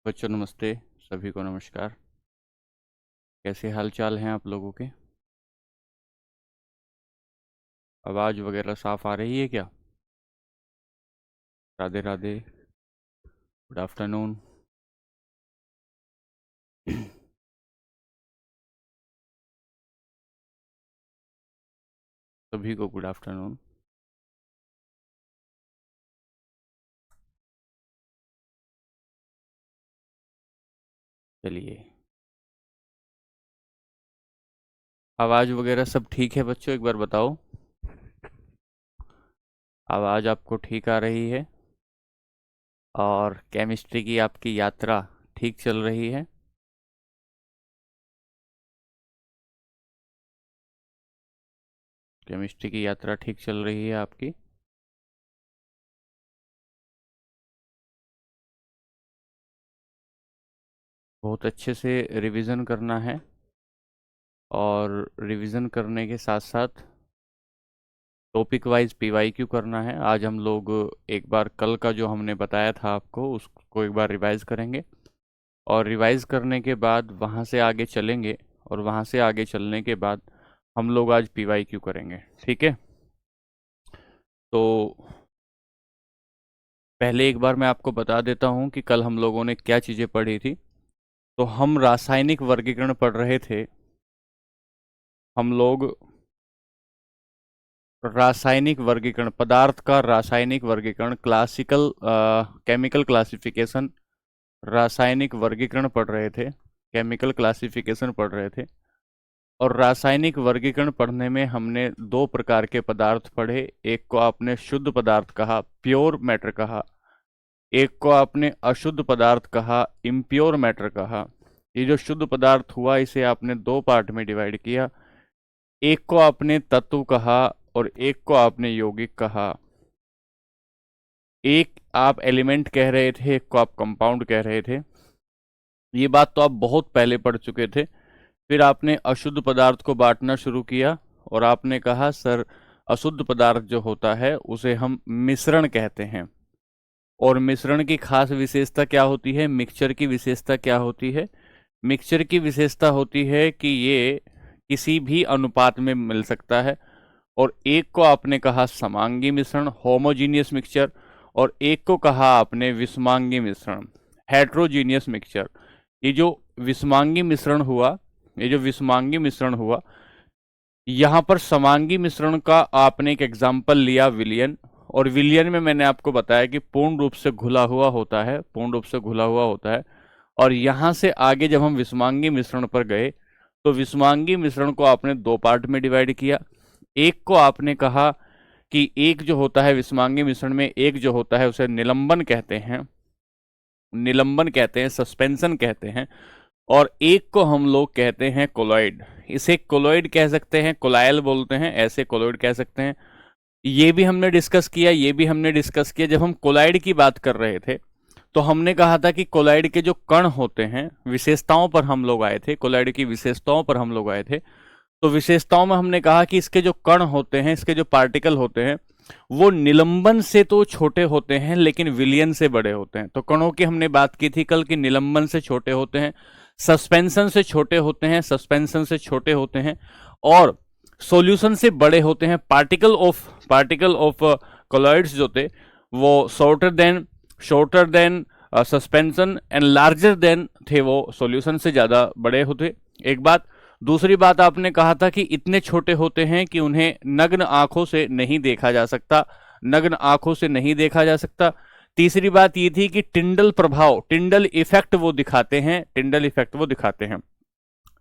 बच्चों नमस्ते। सभी को नमस्कार। कैसे हाल चाल हैं आप लोगों के? आवाज़ वगैरह साफ आ रही है क्या? राधे राधे। Good afternoon. सभी को गुड आफ्टरनून। चलिए, आवाज़ वगैरह सब ठीक है बच्चों? एक बार बताओ, आवाज़ आपको ठीक आ रही है? और केमिस्ट्री की आपकी यात्रा ठीक चल रही है? केमिस्ट्री की यात्रा ठीक चल रही है आपकी? बहुत अच्छे से रिवीजन करना है। और रिवीजन करने के साथ साथ टॉपिक वाइज पीवाईक्यू करना है। आज हम लोग एक बार कल का जो हमने बताया था आपको उसको एक बार रिवाइज करेंगे। और रिवाइज करने के बाद वहाँ से आगे चलेंगे। और वहाँ से आगे चलने के बाद हम लोग आज पीवाईक्यू करेंगे। ठीक है? तो पहले एक बार मैं आपको बता देता हूँ कि कल हम लोगों ने क्या चीज़ें पढ़ी थी। तो हम रासायनिक वर्गीकरण पढ़ रहे थे। हम लोग रासायनिक वर्गीकरण, पदार्थ का रासायनिक वर्गीकरण, क्लासिकल केमिकल क्लासिफिकेशन, रासायनिक वर्गीकरण पढ़ रहे थे। केमिकल क्लासिफिकेशन पढ़ रहे थे। और रासायनिक वर्गीकरण पढ़ने में हमने दो प्रकार के पदार्थ पढ़े। एक को आपने शुद्ध पदार्थ कहा, प्योर मैटर कहा। एक को आपने अशुद्ध पदार्थ कहा, इम्प्योर मैटर कहा। ये जो शुद्ध पदार्थ हुआ इसे आपने दो पार्ट में डिवाइड किया। एक को आपने तत्व कहा और एक को आपने यौगिक कहा। एक आप एलिमेंट कह रहे थे, एक को आप कंपाउंड कह रहे थे। ये बात तो आप बहुत पहले पढ़ चुके थे। फिर आपने अशुद्ध पदार्थ को बांटना शुरू किया और आपने कहा सर, अशुद्ध पदार्थ जो होता है उसे हम मिश्रण कहते हैं। और मिश्रण की खास विशेषता क्या होती है? मिक्सचर की विशेषता क्या होती है? मिक्सचर की विशेषता होती है कि ये किसी भी अनुपात में मिल सकता है। और एक को आपने कहा समांगी मिश्रण, होमोजीनियस मिक्सचर। और एक को कहा आपने विषमांगी मिश्रण, हेट्रोजीनियस मिक्सचर। ये जो विषमांगी मिश्रण हुआ, ये जो विषमांगी मिश्रण हुआ, यहाँ पर समांगी मिश्रण का आपने एक एग्जाम्पल लिया, विलियन। और विलियन में मैंने आपको बताया कि पूर्ण रूप से घुला हुआ होता है, पूर्ण रूप से घुला हुआ होता है। और यहाँ से आगे जब हम विषमांगी मिश्रण पर गए तो विषमांगी मिश्रण को आपने दो पार्ट में डिवाइड किया। एक को आपने कहा कि एक जो होता है विषमांगी मिश्रण में, एक जो होता है उसे निलंबन कहते हैं, निलंबन कहते हैं, सस्पेंशन कहते हैं। और एक को हम लोग कहते हैं कोलॉइड। इसे कोलॉइड कह सकते हैं, कोलायल बोलते हैं, ऐसे कोलॉइड कह सकते हैं। ये भी हमने डिस्कस किया, ये भी हमने डिस्कस किया। जब हम कोलाइड की बात कर रहे थे तो हमने कहा था कि कोलाइड के जो कण होते हैं, विशेषताओं पर हम लोग आए थे, कोलाइड की विशेषताओं पर हम लोग आए थे। तो विशेषताओं में हमने कहा कि इसके जो कण होते हैं, इसके जो पार्टिकल होते हैं, वो निलंबन से तो छोटे होते हैं लेकिन विलियन से बड़े होते हैं। तो कणों की हमने बात की थी कल कि निलंबन से छोटे होते हैं, सस्पेंशन से छोटे होते हैं, सस्पेंशन से छोटे होते हैं, और सॉल्यूशन से बड़े होते हैं। पार्टिकल ऑफ कोलॉइड्स जो थे वो shorter than suspension and larger than थे, वो सॉल्यूशन से ज्यादा बड़े होते। एक बात। दूसरी बात आपने कहा था कि इतने छोटे होते हैं कि उन्हें नग्न आंखों से नहीं देखा जा सकता, नग्न आंखों से नहीं देखा जा सकता। तीसरी बात ये थी कि टिंडल प्रभाव, टिंडल इफेक्ट वो दिखाते हैं, टिंडल इफेक्ट वो दिखाते हैं।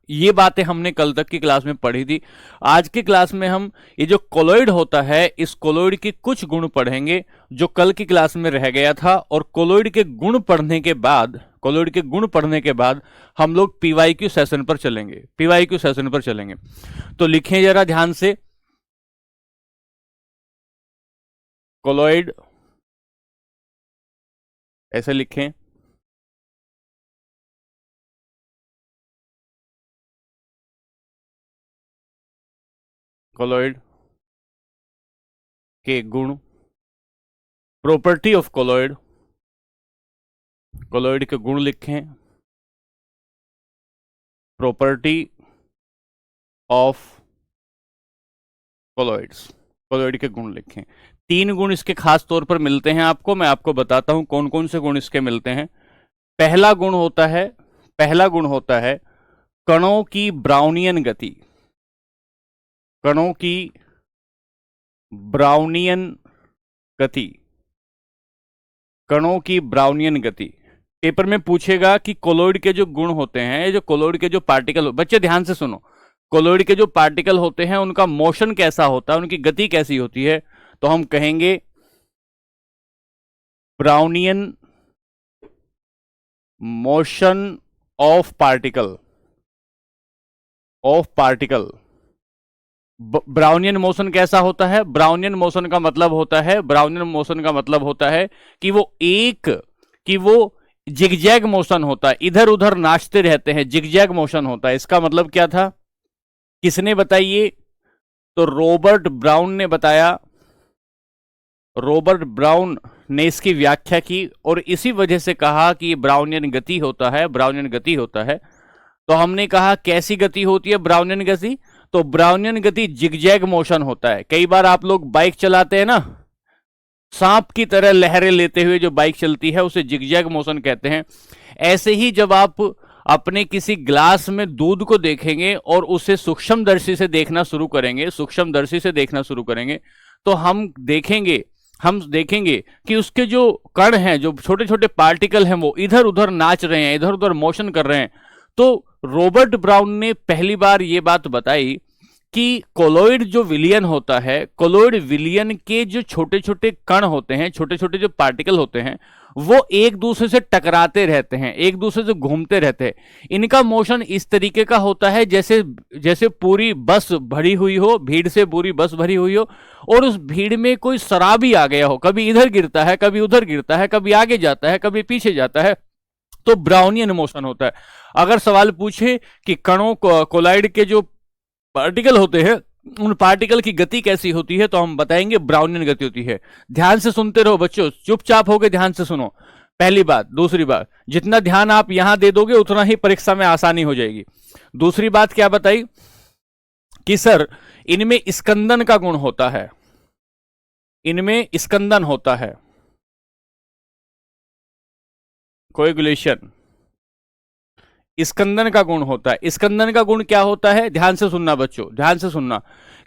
ये बातें हमने कल तक की क्लास में पढ़ी थी। आज की क्लास में हम ये जो कोलॉइड होता है, इस कोलॉइड के कुछ गुण पढ़ेंगे जो कल की क्लास में रह गया था। और कोलॉइड के गुण पढ़ने के बाद, कोलॉइड के गुण पढ़ने के बाद हम लोग पीवाईक्यू सेशन पर चलेंगे, पीवाईक्यू सेशन पर चलेंगे। तो लिखें जरा ध्यान से, कोलॉइड ऐसे लिखें। कोलॉइड के गुण, प्रॉपर्टी ऑफ कोलॉइड, कोलॉइड के गुण लिखें, प्रॉपर्टी ऑफ कोलॉइड्स, कोलॉइड के गुण लिखें। 3 गुण इसके खास तौर पर मिलते हैं आपको, मैं आपको बताता हूं कौन कौन से गुण इसके मिलते हैं। पहला गुण होता है, पहला गुण होता है कणों की ब्राउनियन गति, कणों की ब्राउनियन गति, कणों की ब्राउनियन गति। पेपर में पूछेगा कि कोलॉइड के जो गुण होते हैं, जो कोलॉइड के जो पार्टिकल, बच्चे ध्यान से सुनो, कोलॉइड के जो पार्टिकल होते हैं उनका मोशन कैसा होता है, उनकी गति कैसी होती है, तो हम कहेंगे Brownian motion of particle, of particle. Brownian motion कैसा होता है? ब्राउनियन मोशन का मतलब होता है, ब्राउनियन मोशन का मतलब होता है कि वो जिगजैग मोशन होता है, इधर उधर नाचते रहते हैं, जिगजैग मोशन होता है। इसका मतलब क्या था, किसने बताइए? तो रॉबर्ट ब्राउन ने बताया, रॉबर्ट ब्राउन ने इसकी व्याख्या की और इसी वजह से कहा कि ये ब्राउनियन गति होता है, ब्राउनियन गति होता है। तो हमने कहा कैसी गति होती है ब्राउनियन गति? तो ब्राउनियन गति जिगजैग मोशन होता है। कई बार आप लोग बाइक चलाते हैं ना, सांप की तरह लहरें लेते हुए जो बाइक चलती है उसे जिगजैग मोशन कहते हैं। ऐसे ही जब आप अपने किसी ग्लास में दूध को देखेंगे और उसे सूक्ष्मदर्शी से देखना शुरू करेंगे, सूक्ष्मदर्शी से देखना शुरू करेंगे, तो हम देखेंगे कि उसके जो कण हैं, जो छोटे छोटे पार्टिकल हैं, वो इधर उधर नाच रहे हैं, इधर उधर मोशन कर रहे हैं। तो रॉबर्ट ब्राउन ने पहली बार ये बात बताई कि कोलॉइड जो विलियन होता है, कोलॉइड विलियन के जो छोटे छोटे कण होते हैं, छोटे छोटे जो पार्टिकल होते हैं, वो एक दूसरे से टकराते रहते हैं, एक दूसरे से घूमते रहते हैं। इनका मोशन इस तरीके का होता है जैसे पूरी बस भरी हुई हो, भीड़ से पूरी बस भरी हुई हो और उस भीड़ में कोई शराबी आ गया हो, कभी इधर गिरता है, कभी उधर गिरता है, कभी आगे जाता है, कभी पीछे जाता है, तो ब्राउनियन मोशन होता है। अगर सवाल पूछे कि कणों कोलाइड के जो पार्टिकल होते हैं उन पार्टिकल की गति कैसी होती है, तो हम बताएंगे ब्राउनियन गति होती है। ध्यान से सुनते रहो बच्चों, चुपचाप होकर ध्यान से सुनो। पहली बात। दूसरी बात, जितना ध्यान आप यहां दे दोगे उतना ही परीक्षा में आसानी हो जाएगी। दूसरी बात क्या बताई कि सर इनमें स्कंदन का गुण होता है, इनमें स्कंदन होता है, कोएगुलेशन, स्कंदन का गुण होता है। स्कंदन का गुण क्या होता है, ध्यान से सुनना बच्चों, ध्यान से सुनना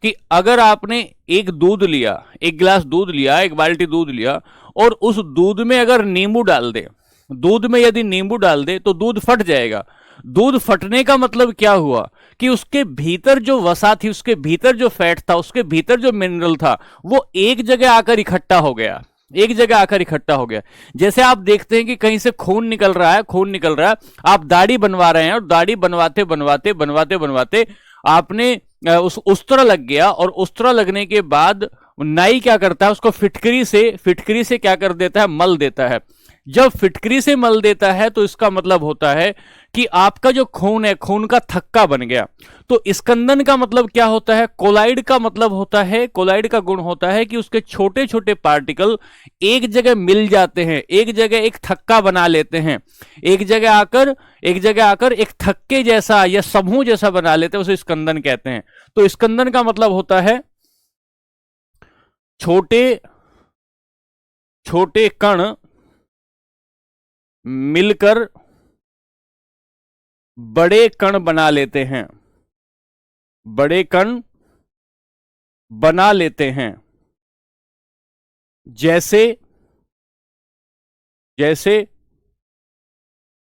कि अगर आपने एक दूध लिया, एक गिलास दूध लिया, एक बाल्टी दूध लिया और उस दूध में अगर नींबू डाल दे, दूध में यदि नींबू डाल दे तो दूध फट जाएगा। दूध फटने का मतलब क्या हुआ कि उसके भीतर जो वसा थी, उसके भीतर जो फैट था, उसके भीतर जो मिनरल था, वो एक जगह आकर इकट्ठा हो गया, एक जगह आकर इकट्ठा हो गया। जैसे आप देखते हैं कि कहीं से खून निकल रहा है, खून निकल रहा है, आप दाढ़ी बनवा रहे हैं और दाढ़ी बनवाते बनवाते बनवाते बनवाते आपने उस्तरा लग गया और उस्तरा लगने के बाद नाई क्या करता है, उसको फिटकरी से क्या कर देता है, मल देता है। जब फिटकरी से मल देता है तो इसका मतलब होता है कि आपका जो खून है, खून का थक्का बन गया। तो स्कंदन का मतलब क्या होता है, कोलाइड का मतलब होता है, कोलाइड का गुण होता है कि उसके छोटे छोटे पार्टिकल एक जगह मिल जाते हैं, एक जगह एक थक्का बना लेते हैं, एक जगह आकर एक थक्के जैसा या समूह जैसा बना लेते हैं, उसे स्कंदन कहते हैं। तो स्कंदन का मतलब होता है छोटे छोटे कण मिलकर बड़े कण बना लेते हैं, बड़े कण बना लेते हैं। जैसे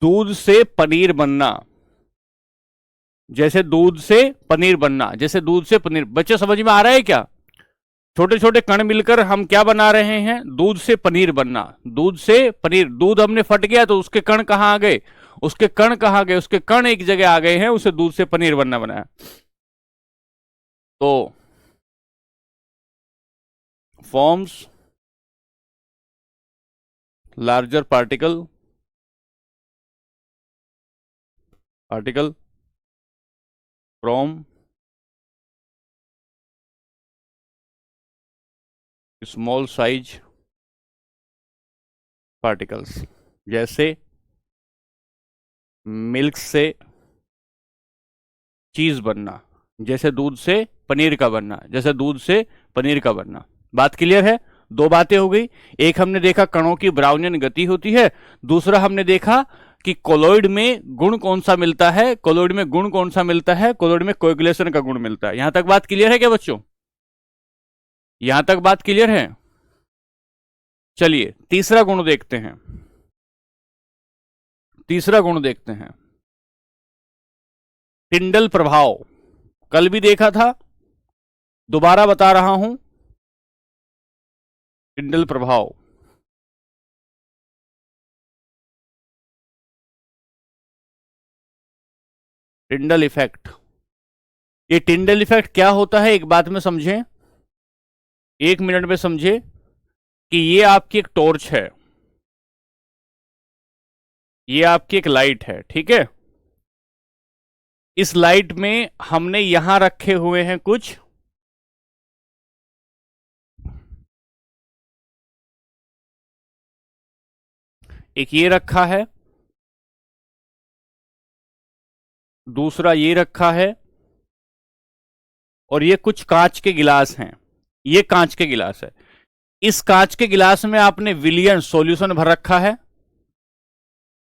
दूध से पनीर बनना, जैसे दूध से पनीर बनना, जैसे दूध से पनीर। बच्चे समझ में आ रहा है क्या? छोटे छोटे कण मिलकर हम क्या बना रहे हैं, दूध से पनीर बनना, दूध से पनीर। दूध हमने फट गया तो उसके कण कहां आ गए, उसके कण कहां गए, उसके कण एक जगह आ गए हैं, उसे दूध से पनीर बनना बनाया। तो forms larger particle from small size particles. जैसे मिल्क से चीज बनना, जैसे दूध से पनीर का बनना, जैसे दूध से पनीर का बनना। बात क्लियर है? दो बातें हो गई। एक हमने देखा कणों की ब्राउनियन गति होती है, दूसरा हमने देखा कि कोलोइड में गुण कौन सा मिलता है, कोलोइड में गुण कौन सा मिलता है, कोलोइड में कोएगुलेशन का गुण मिलता है। यहां तक बात क्लियर है क्या बच्चों? यहां तक बात क्लियर है? चलिए तीसरा गुण देखते हैं। तीसरा गुण देखते हैं, टिंडल प्रभाव। कल भी देखा था, दोबारा बता रहा हूं, टिंडल प्रभाव। Tyndall effect. ये टिंडल इफेक्ट क्या होता है, एक बात में समझें, एक मिनट में समझे कि ये आपकी एक टॉर्च है, ये आपकी एक लाइट है, ठीक है। इस लाइट में हमने यहां रखे हुए हैं कुछ एक ये रखा है, दूसरा ये रखा है, और ये कुछ कांच के गिलास हैं। ये कांच के गिलास है। इस कांच के गिलास में आपने विलियन सॉल्यूशन भर रखा है,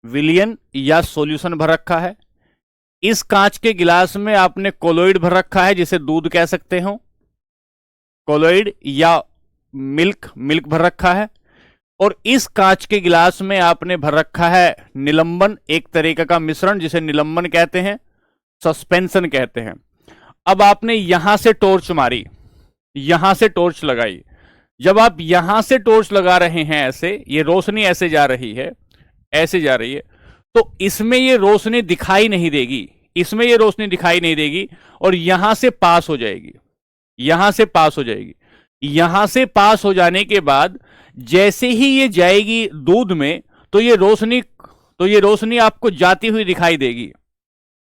विलियन या सॉल्यूशन भर रखा है। इस कांच के गिलास में आपने कोलोइड भर रखा है, जिसे दूध कह सकते हो, कोलोइड या मिल्क भर रखा है। और इस कांच के गिलास में आपने भर रखा है निलंबन, एक तरीके का मिश्रण जिसे निलंबन कहते हैं, सस्पेंशन कहते हैं। अब आपने यहां से टॉर्च मारी, यहां से टॉर्च लगाई। जब आप यहां से टॉर्च लगा रहे हैं, ऐसे ये रोशनी ऐसे जा रही है, ऐसे जा रही है, तो इसमें ये रोशनी दिखाई नहीं देगी, इसमें ये रोशनी दिखाई नहीं देगी, और यहां से पास हो जाएगी, यहां से पास हो जाएगी। यहां से पास हो जाने के बाद जैसे ही ये जाएगी दूध में, तो ये रोशनी आपको जाती हुई दिखाई देगी,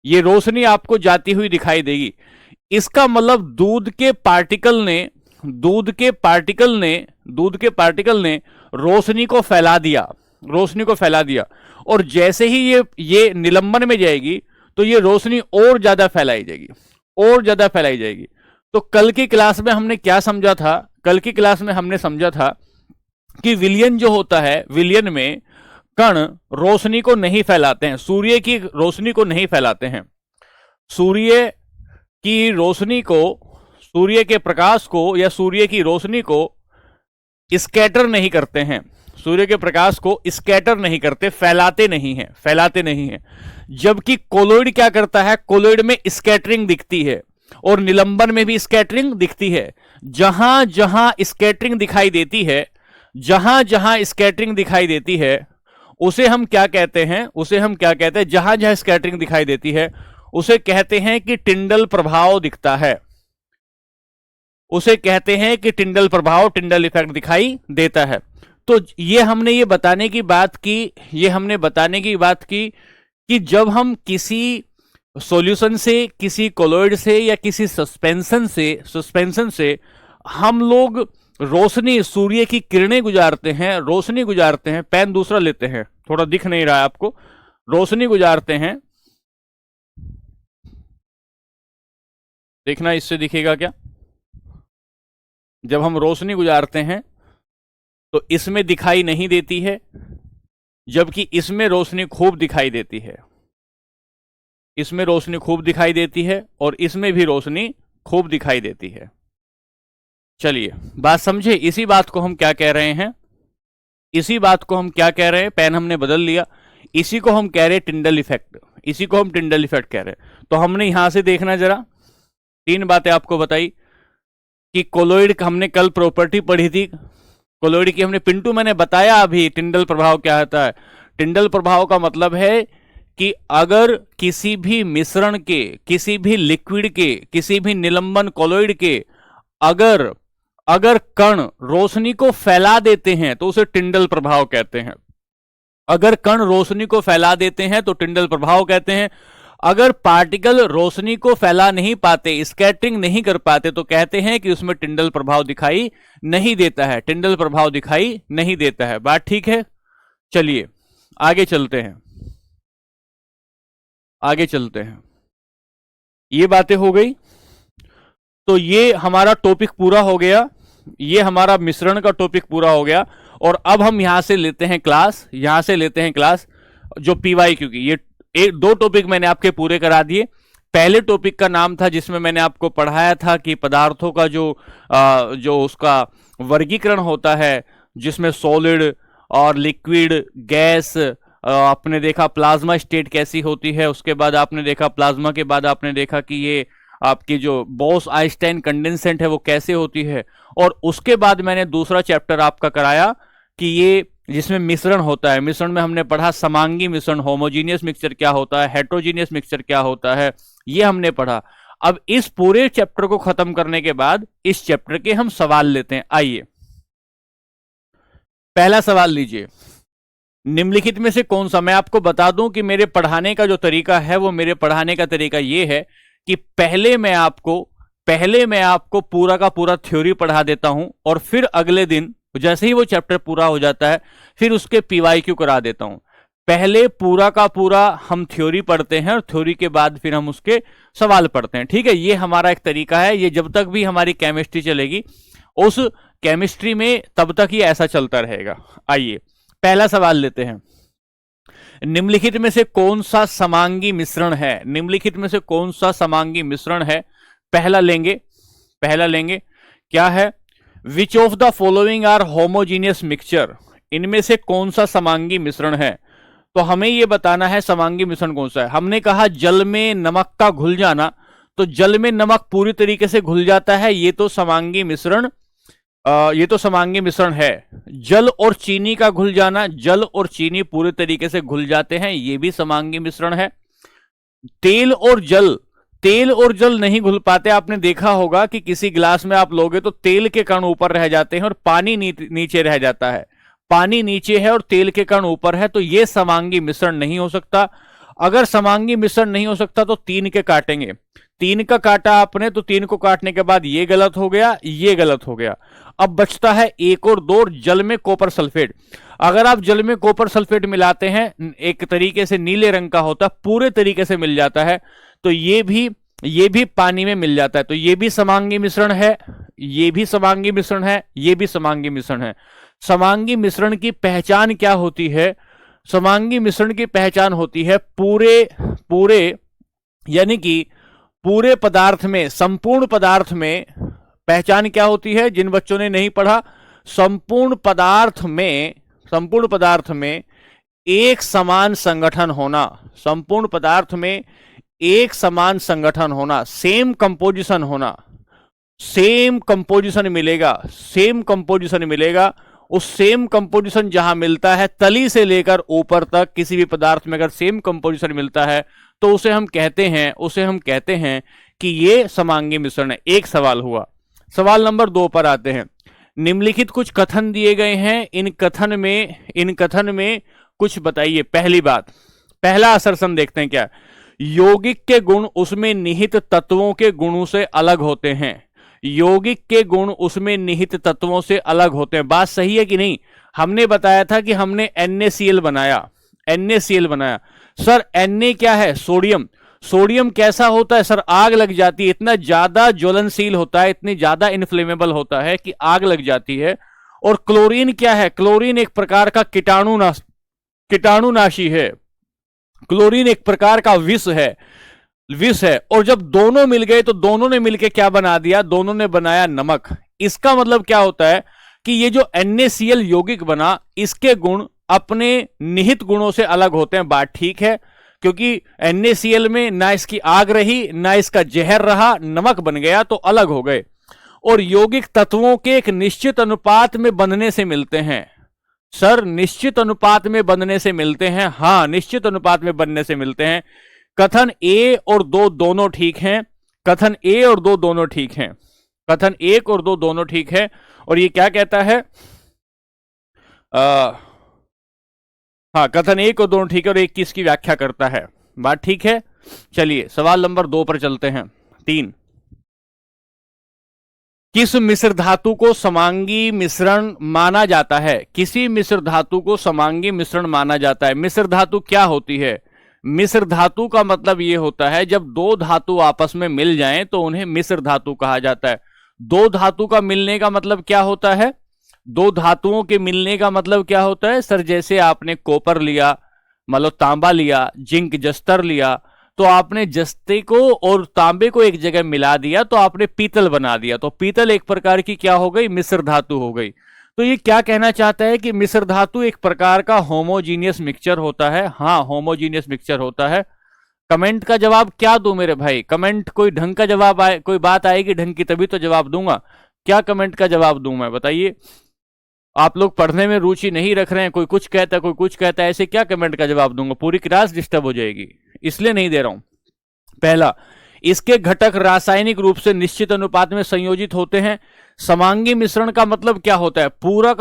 ये रोशनी आपको जाती हुई दिखाई देगी। इसका मतलब दूध के पार्टिकल ने रोशनी को फैला दिया, रोशनी को फैला दिया। और जैसे ही ये निलंबन में जाएगी, तो ये रोशनी और ज्यादा फैलाई जाएगी, और ज्यादा फैलाई जाएगी। तो कल की क्लास में हमने क्या समझा था? कल की क्लास में हमने समझा था कि विलियन जो होता है, विलियन में कण रोशनी को नहीं फैलाते हैं, सूर्य की रोशनी को नहीं फैलाते हैं, सूर्य की रोशनी को, सूर्य के प्रकाश को या सूर्य की रोशनी को स्कैटर नहीं करते हैं, सूर्य के प्रकाश को स्कैटर नहीं करते, फैलाते नहीं हैं, फैलाते नहीं हैं। जबकि कोलोइड क्या करता है? कोलोइड में स्कैटरिंग दिखती है, और निलंबन में भी स्कैटरिंग दिखती है। जहां जहां स्कैटरिंग दिखाई देती है, जहां जहां स्कैटरिंग दिखाई देती है, उसे हम क्या कहते हैं? उसे हम क्या कहते हैं? जहां जहां स्कैटरिंग दिखाई देती है, उसे कहते हैं कि टिंडल प्रभाव दिखता है, उसे कहते हैं कि टिंडल प्रभाव, टिंडल इफेक्ट दिखाई देता है। तो ये हमने ये बताने की बात की, ये हमने बताने की बात की कि जब हम किसी सॉल्यूशन से, किसी कोलोइड से या किसी सस्पेंशन से हम लोग रोशनी, सूर्य की किरणें गुजारते हैं, रोशनी गुजारते हैं, पेन दूसरा लेते हैं, थोड़ा दिख नहीं रहा है आपको, रोशनी गुजारते हैं, देखना इससे दिखेगा क्या? जब हम रोशनी गुजारते हैं तो इसमें दिखाई नहीं देती है, जबकि इसमें रोशनी खूब दिखाई देती है, इसमें रोशनी खूब दिखाई देती है, और इसमें भी रोशनी खूब दिखाई देती है। चलिए बात समझे, इसी बात को हम क्या कह रहे हैं, इसी बात को हम क्या कह रहे हैं, पेन हमने बदल लिया, इसी को हम कह रहे हैं टिंडल इफेक्ट, इसी को हम टिंडल इफेक्ट कह रहे हैं। तो हमने यहां से देखना, जरा तीन बातें आपको बताई कि कोलोइड का हमने कल प्रॉपर्टी पढ़ी थी, कोलोइड की हमने, पिंटू मैंने बताया अभी टिंडल प्रभाव क्या होता है। टिंडल प्रभाव का मतलब है कि अगर किसी भी मिश्रण के, किसी भी लिक्विड के, किसी भी निलंबन कोलोइड के अगर कण रोशनी को फैला देते हैं तो उसे टिंडल प्रभाव कहते हैं। अगर कण रोशनी को फैला देते हैं तो टिंडल प्रभाव कहते हैं। अगर पार्टिकल रोशनी को फैला नहीं पाते, स्कैटरिंग नहीं कर पाते, तो कहते हैं कि उसमें टिंडल प्रभाव दिखाई नहीं देता है, टिंडल प्रभाव दिखाई नहीं देता है। बात ठीक है? चलिए आगे चलते हैं। आगे चलते हैं। ये बातें हो गई, तो ये हमारा टॉपिक पूरा हो गया, ये हमारा मिश्रण का टॉपिक पूरा हो गया। और अब हम यहां से लेते हैं क्लास, यहां से लेते हैं क्लास जो पीवाईक्यू की। ये दो टॉपिक मैंने आपके पूरे करा दिए। पहले टॉपिक का नाम था जिसमें मैंने आपको पढ़ाया था कि पदार्थों का जो उसका वर्गीकरण होता है, जिसमें सॉलिड और लिक्विड, गैस, आपने देखा प्लाज्मा स्टेट कैसी होती है। उसके बाद आपने देखा प्लाज्मा के बाद आपने देखा कि ये आपकी जो बोस आइंस्टाइन कंडेंसेंट है वो कैसे होती है। और उसके बाद मैंने दूसरा चैप्टर आपका कराया कि ये जिसमें मिश्रण होता है, मिश्रण में हमने पढ़ा समांगी मिश्रण, होमोजीनियस मिक्सचर क्या होता है, हेट्रोजीनियस मिक्सचर क्या होता है, ये हमने पढ़ा। अब इस पूरे चैप्टर को खत्म करने के बाद इस चैप्टर के हम सवाल लेते हैं। आइए, पहला सवाल लीजिए। निम्नलिखित में से कौन सा, मैं आपको बता दूं कि मेरे पढ़ाने का जो तरीका है वो मेरे पढ़ाने का तरीका ये है कि पहले मैं आपको पूरा का पूरा थ्योरी पढ़ा देता हूं, और फिर अगले दिन जैसे ही वो चैप्टर पूरा हो जाता है फिर उसके पीवाईक्यू करा देता हूं। पहले पूरा का पूरा हम थ्योरी पढ़ते हैं और थ्योरी के बाद फिर हम उसके सवाल पढ़ते हैं। ठीक है, ये हमारा एक तरीका है। ये जब तक भी हमारी केमिस्ट्री चलेगी उस केमिस्ट्री में तब तक ही ऐसा चलता रहेगा। आइए, पहला सवाल लेते हैं। निम्नलिखित में से कौन सा समांगी मिश्रण है? निम्नलिखित में से कौन सा समांगी मिश्रण है? पहला लेंगे क्या है? Which of the following are homogeneous mixture? इनमें से कौन सा समांगी मिश्रण है? तो हमें यह बताना है समांगी मिश्रण कौन सा है। हमने कहा जल में नमक का घुल जाना, तो जल में नमक पूरी तरीके से घुल जाता है, ये तो समांगी मिश्रण है। जल और चीनी का घुल जाना, जल और चीनी पूरे तरीके से घुल जाते हैं, ये भी समांगी मिश्रण है। तेल और जल नहीं घुल पाते। आपने देखा होगा कि किसी गिलास में आप लोगे तो तेल के कण ऊपर रह जाते हैं और पानी नीचे रह जाता है। पानी नीचे है और तेल के कण ऊपर है, तो यह समांगी मिश्रण नहीं हो सकता। अगर समांगी मिश्रण नहीं हो सकता तो 3 के काटेंगे। 3 का काटा आपने, तो 3 को काटने के बाद ये गलत हो गया, ये गलत हो गया। अब बचता है 1 और 2, जल में कॉपर सल्फेट। अगर आप जल में कॉपर सल्फेट मिलाते हैं, एक तरीके से नीले रंग का होता है, पूरे तरीके से मिल जाता है, तो ये भी पानी में मिल जाता है, तो ये भी समांगी मिश्रण है, ये भी समांगी मिश्रण है, ये भी समांगी मिश्रण है। समांगी मिश्रण की पहचान क्या होती है? समांगी मिश्रण की पहचान होती है पूरे यानी कि पूरे पदार्थ में, संपूर्ण पदार्थ में पहचान क्या होती है? जिन बच्चों ने नहीं पढ़ा, संपूर्ण पदार्थ में एक समान संगठन होना, संपूर्ण पदार्थ में एक समान संगठन होना, सेम कंपोजिशन होना, सेम कंपोजिशन मिलेगा। उस सेम कंपोजिशन जहां मिलता है, तली से लेकर ऊपर तक किसी भी पदार्थ में अगर सेम कंपोजिशन मिलता है तो उसे हम कहते हैं कि ये समांगी मिश्रण है। एक सवाल हुआ। सवाल नंबर 2 पर आते हैं। निम्नलिखित कुछ कथन दिए गए हैं, इन कथन में कुछ बताइए। पहली बात, पहला असर्शन देखते हैं क्या। यौगिक के गुण उसमें निहित तत्वों के गुणों से अलग होते हैं। यौगिक के गुण उसमें निहित तत्वों से अलग होते हैं। बात सही है कि नहीं? हमने बताया था कि हमने NaCl बनाया। सर Na क्या है? सोडियम कैसा होता है? सर आग लग जाती है, इतना ज्यादा ज्वलनशील होता है, इतनी ज्यादा इन्फ्लेमेबल होता है कि आग लग जाती है। और क्लोरीन क्या है? क्लोरीन एक प्रकार का कीटाणुनाशी है। क्लोरीन एक प्रकार का विष है। और जब दोनों मिल गए तो दोनों ने मिलकर क्या बना दिया? दोनों ने बनाया नमक। इसका मतलब क्या होता है कि ये जो NaCl यौगिक बना, इसके गुण अपने निहित गुणों से अलग होते हैं। बात ठीक है, क्योंकि NaCl में ना इसकी आग रही ना इसका जहर रहा, नमक बन गया, तो अलग हो गए। और यौगिक तत्वों के एक निश्चित अनुपात में बनने से मिलते हैं। सर निश्चित अनुपात में बनने से मिलते हैं? हां, निश्चित अनुपात में बनने से मिलते हैं। कथन 1 और 2 दोनों ठीक हैं। कथन 1 और 2 दोनों ठीक है। और ये क्या कहता है? हाँ, कथन 1 और 2 ठीक है, और 1 की इसकी व्याख्या करता है। बात ठीक है। चलिए सवाल नंबर 2 पर चलते हैं। 3, किस मिश्र धातु को समांगी मिश्रण माना जाता है? किसी मिश्र धातु को समांगी मिश्रण माना जाता है। मिश्र धातु क्या होती है? मिश्र धातु का मतलब ये होता है जब दो धातु आपस में मिल जाएं तो उन्हें मिश्र धातु कहा जाता है। दो धातु का मिलने का मतलब क्या होता है? दो धातुओं के मिलने का मतलब क्या होता है सर? जैसे आपने कॉपर लिया, मतलब तांबा लिया, जिंक जस्तर लिया, तो आपने जस्ते को और तांबे को एक जगह मिला दिया तो आपने पीतल बना दिया। तो पीतल एक प्रकार की क्या हो गई? मिश्र धातु हो गई। तो ये क्या कहना चाहता है कि मिश्र धातु एक प्रकार का होमोजीनियस मिक्सचर होता है। हाँ, होमोजीनियस मिक्सचर होता है। कमेंट का जवाब क्या दूं मेरे भाई? कमेंट कोई ढंग का जवाब आए, कोई बात आएगी ढंग की तभी तो जवाब दूंगा। क्या कमेंट का जवाब दूं मैं, बताइए? आप लोग पढ़ने में रुचि नहीं रख रहे हैं, कोई कुछ कहता है कोई कुछ कहता है, ऐसे क्या कमेंट का जवाब दूंगा? पूरी क्लास डिस्टर्ब हो जाएगी, इसलिए नहीं दे रहा हूं। पहला, इसके घटक रासायनिक रूप से निश्चित अनुपात में संयोजित होते हैं। समांगी मिश्रण का मतलब क्या होता है? पूरा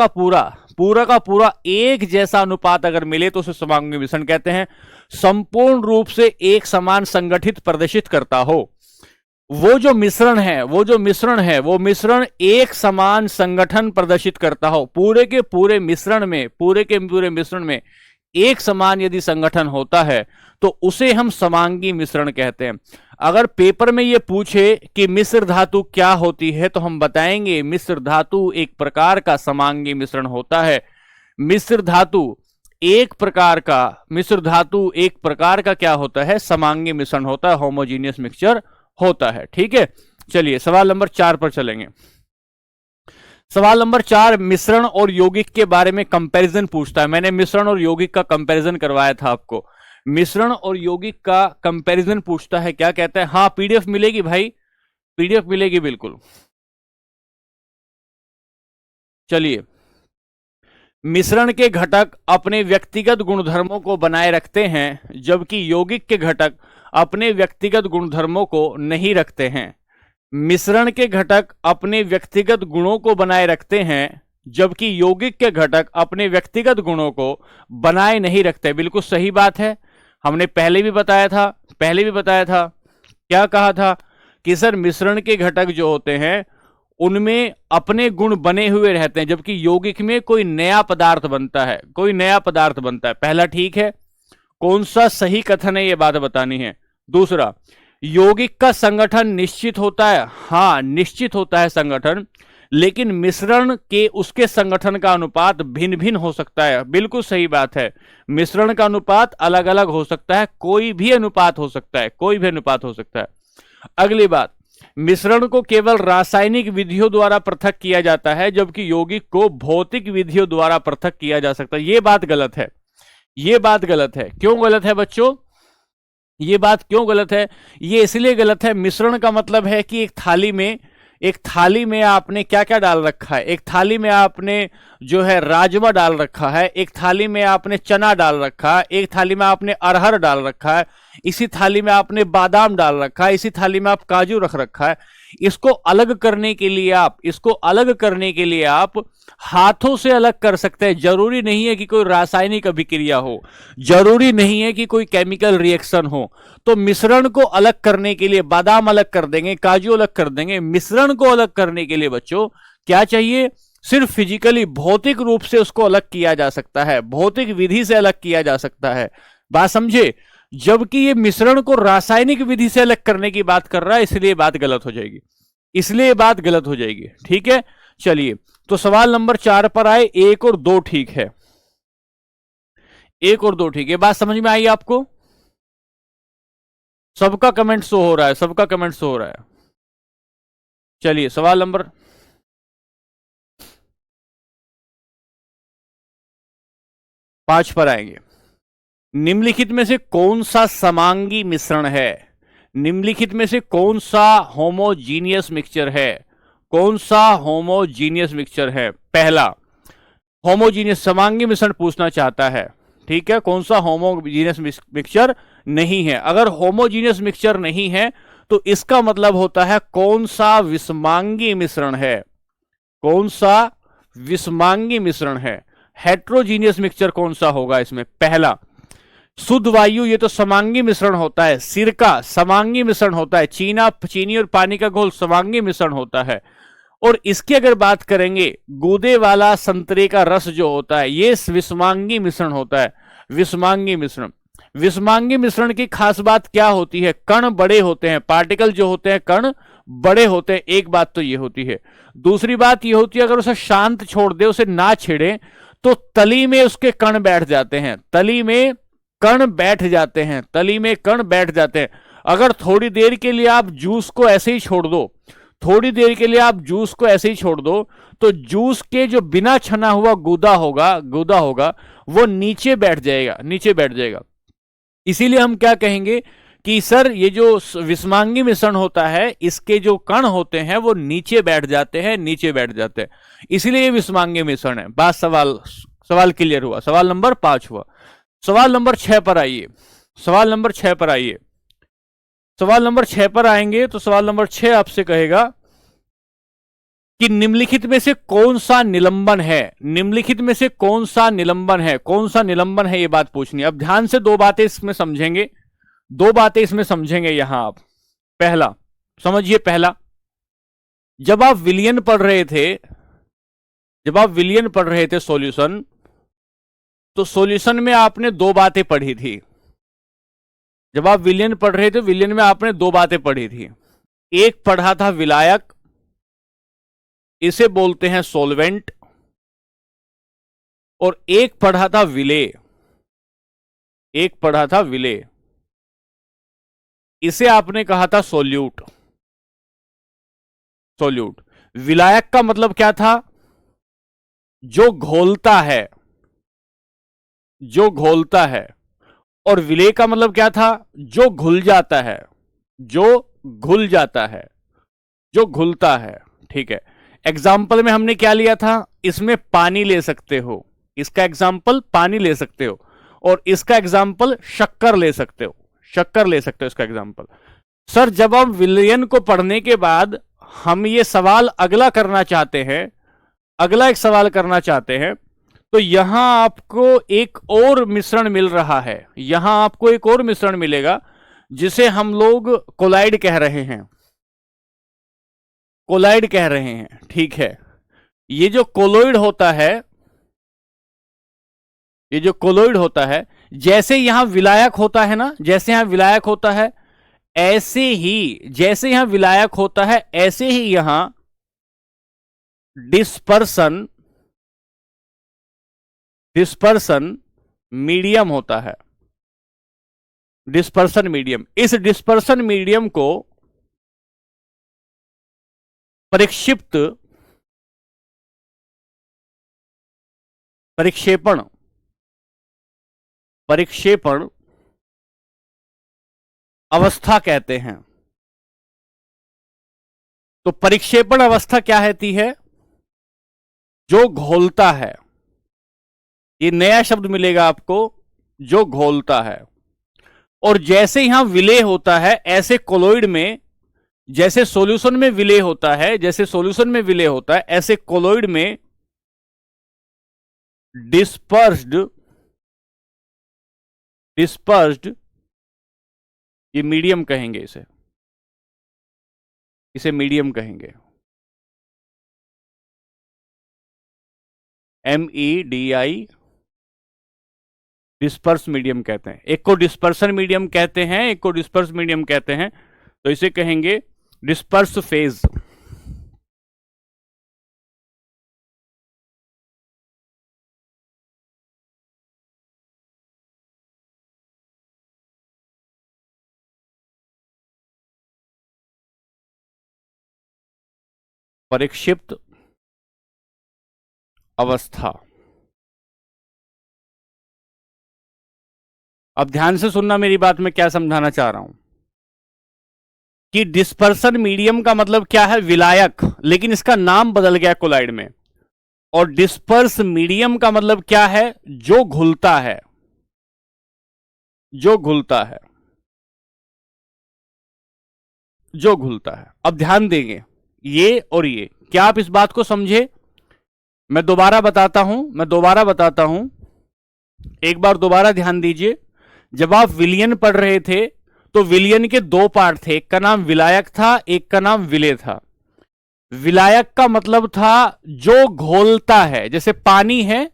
का पूरा एक जैसा अनुपात अगर मिले तो उसे समांगी मिश्रण कहते हैं। संपूर्ण रूप से एक समान संगठित प्रदर्शित करता हो। वो जो मिश्रण है वो मिश्रण एक समान संगठन प्रदर्शित करता हो। पूरे के पूरे मिश्रण में एक समान यदि संगठन होता है तो उसे हम समांगी मिश्रण कहते हैं। अगर पेपर में यह पूछे कि मिश्र धातु क्या होती है तो हम बताएंगे मिश्र धातु एक प्रकार का समांगी मिश्रण होता है। मिश्र धातु एक प्रकार का क्या होता है? समांगी मिश्रण होता है, होमोजीनियस मिक्सचर होता है। ठीक है, चलिए सवाल नंबर 4 पर चलेंगे। सवाल नंबर 4 मिश्रण और यौगिक के बारे में कंपैरिजन पूछता है। मैंने मिश्रण और यौगिक का कंपैरिजन करवाया था आपको। मिश्रण और यौगिक का कंपैरिजन पूछता है, क्या कहता है? हाँ, पीडीएफ मिलेगी भाई, पीडीएफ मिलेगी बिल्कुल। चलिए, मिश्रण के घटक अपने व्यक्तिगत गुणधर्मों को बनाए रखते हैं जबकि यौगिक के घटक अपने व्यक्तिगत गुणधर्मों को नहीं रखते हैं। मिश्रण के घटक अपने व्यक्तिगत गुणों को बनाए रखते हैं जबकि यौगिक के घटक अपने व्यक्तिगत गुणों को बनाए नहीं रखते। बिल्कुल सही बात है, हमने पहले भी बताया था। क्या कहा था कि सर मिश्रण के घटक जो होते हैं उनमें अपने गुण बने हुए रहते हैं जबकि यौगिक में कोई नया पदार्थ बनता है, पहला ठीक है। कौन सा सही कथन है ये बात बतानी है। दूसरा, यौगिक का संगठन निश्चित होता है। हाँ, निश्चित होता है संगठन, लेकिन मिश्रण के उसके संगठन का अनुपात भिन्न भिन्न हो सकता है। बिल्कुल सही बात है, मिश्रण का अनुपात अलग अलग हो सकता है, कोई भी अनुपात हो सकता है। अगली बात, मिश्रण को केवल रासायनिक विधियों द्वारा पृथक किया जाता है जबकि यौगिक को भौतिक विधियों द्वारा पृथक किया जा सकता है। ये बात गलत है। क्यों गलत है बच्चों? ये बात क्यों गलत है? ये इसलिए गलत है, मिश्रण का मतलब है कि एक थाली में आपने क्या क्या डाल रखा है। एक थाली में आपने जो है राजमा डाल रखा है, एक थाली में आपने चना डाल रखा है, एक थाली में आपने अरहर डाल रखा है, इसी थाली में आपने बादाम डाल रखा है, इसी थाली में आप काजू रख रखा है। इसको अलग करने के लिए आप हाथों से अलग कर सकते हैं। जरूरी नहीं है कि कोई रासायनिक अभिक्रिया हो, जरूरी नहीं है कि कोई केमिकल रिएक्शन हो। तो मिश्रण को अलग करने के लिए बादाम अलग कर देंगे, काजू अलग कर देंगे। मिश्रण को अलग करने के लिए बच्चों क्या चाहिए? सिर्फ फिजिकली, भौतिक रूप से उसको अलग किया जा सकता है, भौतिक विधि से अलग किया जा सकता है। बात समझे? जबकि ये मिश्रण को रासायनिक विधि से अलग करने की बात कर रहा है, इसलिए बात गलत हो जाएगी। ठीक है, चलिए तो सवाल नंबर 4 पर आए। 1 और 2 ठीक है, बात समझ में आई आपको? सबका कमेंट शो हो रहा है, चलिए सवाल नंबर 5 पर आएंगे। निम्नलिखित में से कौन सा समांगी मिश्रण है? होमोजीनियस मिक्सचर है? पहला, होमोजीनियस समांगी मिश्रण पूछना चाहता है। ठीक है, कौन सा होमोजीनियस मिक्सचर नहीं है? अगर होमोजीनियस मिक्सचर नहीं है तो इसका मतलब होता है कौन सा विषमांगी मिश्रण है। हेट्रोजीनियस मिक्सचर कौन सा होगा इसमें? पहला, शुद्ध वायु, ये तो समांगी मिश्रण होता है। सिरका समांगी मिश्रण होता है। चीनी और पानी का घोल समांगी मिश्रण होता है। और इसकी अगर बात करेंगे, गूदे वाला संतरे का रस जो होता है, ये विषमांगी मिश्रण होता है। विषमांगी मिश्रण की खास बात क्या होती है? कण बड़े होते हैं, पार्टिकल जो होते हैं कण बड़े होते हैं, एक बात तो ये होती है। दूसरी बात ये होती है अगर उसे शांत छोड़ दे, उसे ना छेड़े, तो तली में उसके कण बैठ जाते हैं, तली में कण बैठ जाते हैं, तली में कण बैठ जाते हैं। अगर थोड़ी देर के लिए आप जूस को ऐसे ही छोड़ दो, थोड़ी देर के लिए आप जूस को ऐसे ही छोड़ दो, तो जूस के जो बिना छना हुआ गूदा होगा वो नीचे बैठ जाएगा, नीचे बैठ जाएगा। इसीलिए हम क्या कहेंगे कि सर ये जो विषमांगी मिश्रण होता है, इसके जो कण होते हैं वो नीचे बैठ जाते हैं, नीचे बैठ जाते हैं, इसीलिए ये विषमांगी मिश्रण है। बात सवाल क्लियर हुआ? सवाल नंबर 5 हुआ। सवाल नंबर 6 पर आइए, सवाल नंबर 6 पर आइए। सवाल नंबर 6 पर आएंगे तो सवाल नंबर 6 आपसे कहेगा कि निम्नलिखित में से कौन सा निलंबन है? निम्नलिखित में से कौन सा निलंबन है? कौन सा निलंबन है, ये बात पूछनी है। अब ध्यान से दो बातें इसमें समझेंगे, दो बातें इसमें समझेंगे यहां आप। पहला समझिए, पहला, जब आप विलयन पढ़ रहे थे, जब आप विलयन पढ़ रहे थे सॉल्यूशन, तो सॉल्यूशन में आपने दो बातें पढ़ी थी। जब आप विलयन पढ़ रहे थे, विलयन में आपने दो बातें पढ़ी थी। एक पढ़ा था विलायक, इसे बोलते हैं सॉल्वेंट, और एक पढ़ा था विलेय, एक पढ़ा था विलेय, इसे आपने कहा था सोल्यूट। सोल्यूट। विलायक का मतलब क्या था? जो घोलता है, जो घोलता है। और विलेय का मतलब क्या था? जो घुल जाता है, जो घुल जाता है, जो घुलता है। ठीक है। एग्जाम्पल में हमने क्या लिया था? इसमें पानी ले सकते हो, इसका एग्जाम्पल पानी ले सकते हो, और इसका एग्जाम्पल शक्कर ले सकते हो, शक्कर ले सकते हो इसका एग्जाम्पल। सर जब हम विलयन को पढ़ने के बाद हम ये सवाल अगला करना चाहते हैं, अगला एक सवाल करना चाहते हैं, तो यहां आपको एक और मिश्रण मिल रहा है, यहां आपको एक और मिश्रण मिलेगा जिसे हम लोग कोलाइड कह रहे हैं, कोलाइड कह रहे हैं। ठीक है। ये जो कोलोइड होता है, ये जो कोलोइड होता है, जैसे यहां विलायक होता है ना, जैसे यहां विलायक होता है, ऐसे ही, जैसे यहां विलायक होता है, ऐसे ही यहां डिस्पर्सन, डिस्पर्सन मीडियम होता है, डिस्पर्सन मीडियम। इस डिस्पर्सन मीडियम को परिक्षिप्त, परिक्षेपण, परिक्षेपण अवस्था कहते हैं। तो परिक्षेपण अवस्था क्या रहती है? जो घोलता है। ये नया शब्द मिलेगा आपको, जो घोलता है। और जैसे यहां विलेय होता है, ऐसे कोलोइड में, जैसे सॉल्यूशन में विलेय होता है, जैसे सॉल्यूशन में विलेय होता है, ऐसे कोलोइड में डिस्पर्स्ड, डिस्पर्स्ड, ये मीडियम कहेंगे इसे, इसे मीडियम कहेंगे, MEDI, डिस्पर्स मीडियम कहते हैं। एक को डिस्पर्सन मीडियम कहते हैं, एक को डिस्पर्स मीडियम कहते हैं, तो इसे कहेंगे डिस्पर्स फेज। परिक्षिप्त अवस्था। अब ध्यान से सुनना मेरी बात, में क्या समझाना चाह रहा हूं कि डिस्पर्सन मीडियम का मतलब क्या है? विलायक, लेकिन इसका नाम बदल गया कोलाइड में। और डिस्पर्स मीडियम का मतलब क्या है? जो घुलता है, जो घुलता है, जो घुलता है। अब ध्यान देंगे ये और ये, क्या आप इस बात को समझे? मैं दोबारा बताता हूं, मैं दोबारा बताता हूं, एक बार दोबारा ध्यान दीजिए। जब आप विलयन पढ़ रहे थे तो विलयन के दो पार्ट थे, एक का नाम विलायक था, एक का नाम विलेय था। विलायक का मतलब था जो घोलता है, जैसे पानी है,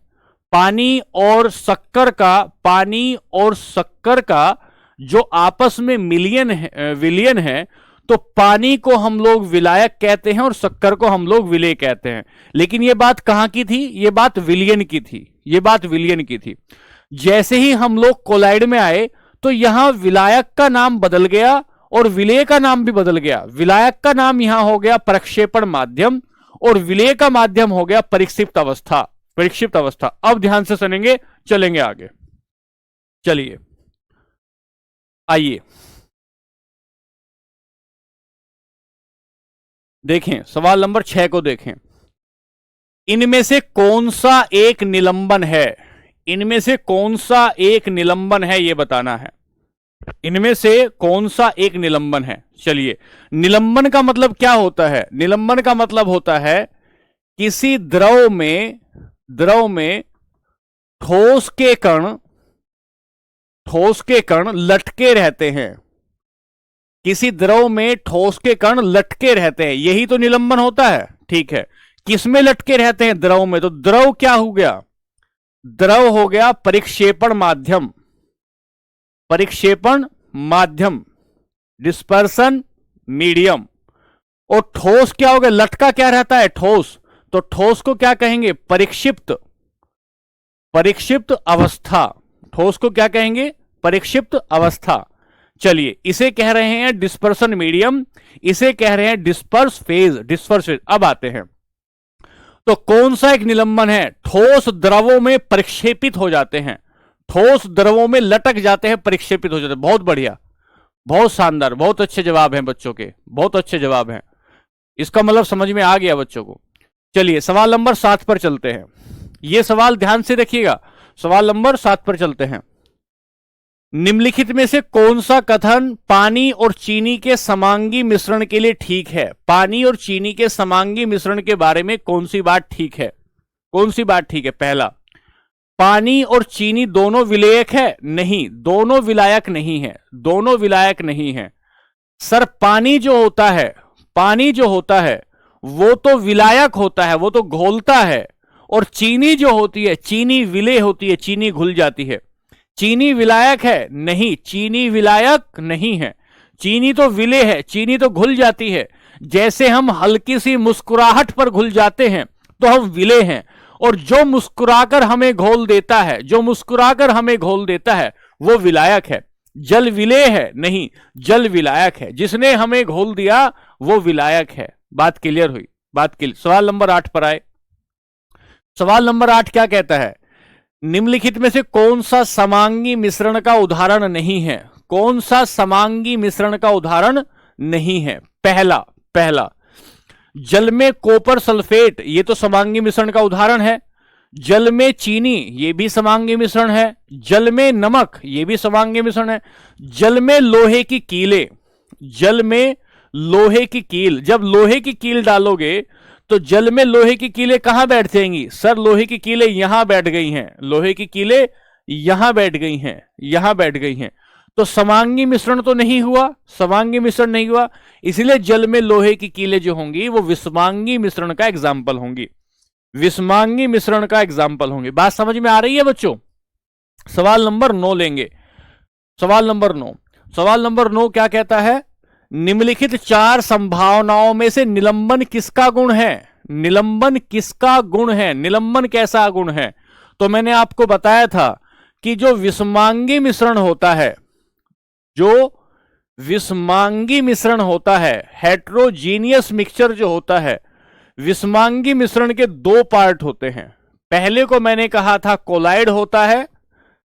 पानी और शक्कर का जो आपस में विलयन है, तो पानी को हम लोग विलायक कहते हैं और शक्कर को हम लोग विलेय कहते हैं। लेकिन ये बात कहां की थी? ये बात विलयन की थी, ये बात विलयन की थी। जैसे ही हम लोग कोलाइड में आए तो यहां विलायक का नाम बदल गया और विलेय का नाम भी बदल गया। विलायक का नाम यहां हो गया प्रक्षेपण माध्यम और विलेय का माध्यम हो गया परिक्षिप्त अवस्था। परिक्षिप्त अवस्था। अब ध्यान से सुनेंगे, चलेंगे आगे। चलिए आइए देखें, सवाल नंबर 6 को देखें। इनमें से कौन सा एक निलंबन है? इनमें से कौन सा एक निलंबन है, यह बताना है। इनमें से कौन सा एक निलंबन है? चलिए, निलंबन का मतलब क्या होता है? निलंबन का मतलब होता है किसी द्रव में ठोस के कण लटके रहते हैं। किसी द्रव में ठोस के कण लटके रहते हैं, यही तो निलंबन होता है। ठीक है, किसमें लटके रहते हैं? द्रव में। तो द्रव क्या हो गया? द्रव हो गया परिक्षेपण माध्यम। परिक्षेपण माध्यम, डिस्पर्सन मीडियम। और ठोस क्या हो गया? लटका क्या रहता है? ठोस। तो ठोस को क्या कहेंगे? परिक्षिप्त अवस्था। ठोस को क्या कहेंगे? परिक्षिप्त अवस्था। चलिए, इसे कह रहे हैं डिस्पर्सन मीडियम, इसे कह रहे हैं डिस्पर्स फेज। अब आते हैं, तो कौन सा एक निलंबन है? ठोस द्रवों में परिक्षेपित हो जाते हैं, ठोस द्रवों में लटक जाते हैं, परिक्षेपित हो जाते हैं। बहुत बढ़िया, बहुत शानदार, बहुत अच्छे जवाब हैं बच्चों के, बहुत अच्छे जवाब हैं। इसका मतलब समझ में आ गया बच्चों को। चलिए सवाल नंबर 7 पर चलते हैं। यह सवाल ध्यान से देखिएगा, सवाल नंबर 7 पर चलते हैं। निम्नलिखित में से कौन सा कथन पानी और चीनी के समांगी मिश्रण के लिए ठीक है? पानी और चीनी के समांगी मिश्रण के बारे में कौन सी बात ठीक है? कौन सी बात ठीक है? पहला, पानी और चीनी दोनों विलेयक है? नहीं, दोनों विलायक नहीं है, दोनों विलायक नहीं है। सर, पानी जो होता है वो तो विलायक होता है, वो तो घोलता है। और चीनी जो होती है, चीनी विलेय होती है, चीनी घुल जाती है। चीनी विलायक है? नहीं, चीनी विलायक नहीं है। चीनी तो विलेय है, चीनी तो घुल जाती है। जैसे हम हल्की सी मुस्कुराहट पर घुल जाते हैं तो हम विलेय हैं, और जो मुस्कुराकर हमें घोल देता है वो विलायक है। जल विलेय है? नहीं, जल विलायक है। जिसने हमें घोल दिया वो विलायक है। बात क्लियर हुई? बात क्लियर। सवाल नंबर 8 पर आए। सवाल नंबर 8 क्या कहता है? निम्नलिखित में से कौन सा समांगी मिश्रण का उदाहरण नहीं है? कौन सा समांगी मिश्रण का उदाहरण नहीं है? पहला जल में कॉपर सल्फेट, ये तो समांगी मिश्रण का उदाहरण है। जल में चीनी, ये भी समांगी मिश्रण है। जल में नमक, ये भी समांगी मिश्रण है। जल में लोहे की कीलें, जल में लोहे की कील, जब लोहे की कील डालोगे तो जल में लोहे की कीलें कहां बैठ जाएंगी? सर, लोहे की कीलें यहां बैठ गई हैं, लोहे की कीलें यहां बैठ गई हैं, यहां बैठ गई हैं। तो समांगी मिश्रण तो नहीं हुआ, समांगी मिश्रण नहीं हुआ, इसलिए जल में लोहे की कीलें जो होंगी वो विषमांगी मिश्रण का एग्जाम्पल होंगी, विषमांगी मिश्रण का एग्जाम्पल होंगे। बात समझ में आ रही है बच्चों? सवाल नंबर 9 लेंगे। सवाल नंबर 9 क्या कहता है? निम्नलिखित 4 संभावनाओं में से निलंबन किसका गुण है? निलंबन किसका गुण है? निलंबन कैसा गुण है? तो मैंने आपको बताया था कि जो विषमांगी मिश्रण होता है, जो विषमांगी मिश्रण होता है, हेट्रोजीनियस मिक्सचर जो होता है, विषमांगी मिश्रण के 2 पार्ट होते हैं। पहले को मैंने कहा था कोलाइड होता है,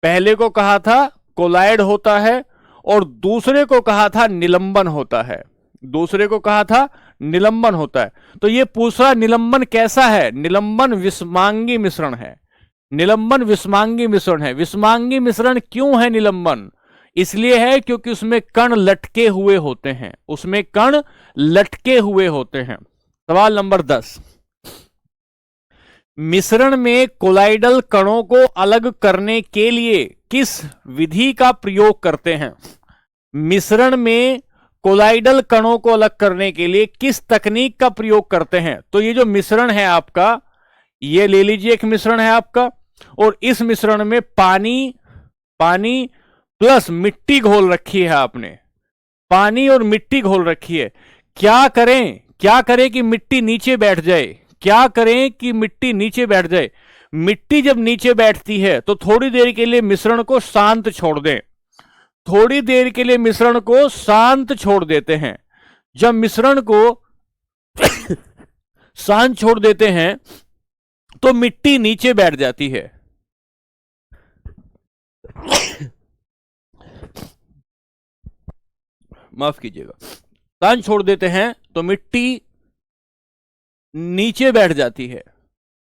पहले को कहा था कोलाइड होता है, और दूसरे को कहा था निलंबन होता है, दूसरे को कहा था निलंबन होता है। तो ये पूछ रहा निलंबन कैसा है? निलंबन विषमांगी मिश्रण है, निलंबन विषमांगी मिश्रण है। विषमांगी मिश्रण क्यों है निलंबन? इसलिए है क्योंकि उसमें कण लटके हुए होते हैं, उसमें कण लटके हुए होते हैं। सवाल नंबर 10, मिश्रण में कोलाइडल कणों को अलग करने के लिए किस विधि का प्रयोग करते हैं? मिश्रण में कोलाइडल कणों को अलग करने के लिए किस तकनीक का प्रयोग करते हैं? तो ये जो मिश्रण है आपका, ये ले लीजिए, एक मिश्रण है आपका, और इस मिश्रण में पानी प्लस मिट्टी घोल रखी है आपने, पानी और मिट्टी घोल रखी है। क्या करें कि मिट्टी नीचे बैठ जाए, क्या करें कि मिट्टी नीचे बैठ जाए। मिट्टी जब नीचे बैठती है तो थोड़ी देर के लिए मिश्रण को शांत छोड़ दें, थोड़ी देर के लिए मिश्रण को शांत छोड़ देते हैं। जब मिश्रण को शांत छोड़ देते हैं तो मिट्टी नीचे बैठ जाती है। माफ कीजिएगा, शांत छोड़ देते हैं तो मिट्टी नीचे बैठ जाती है।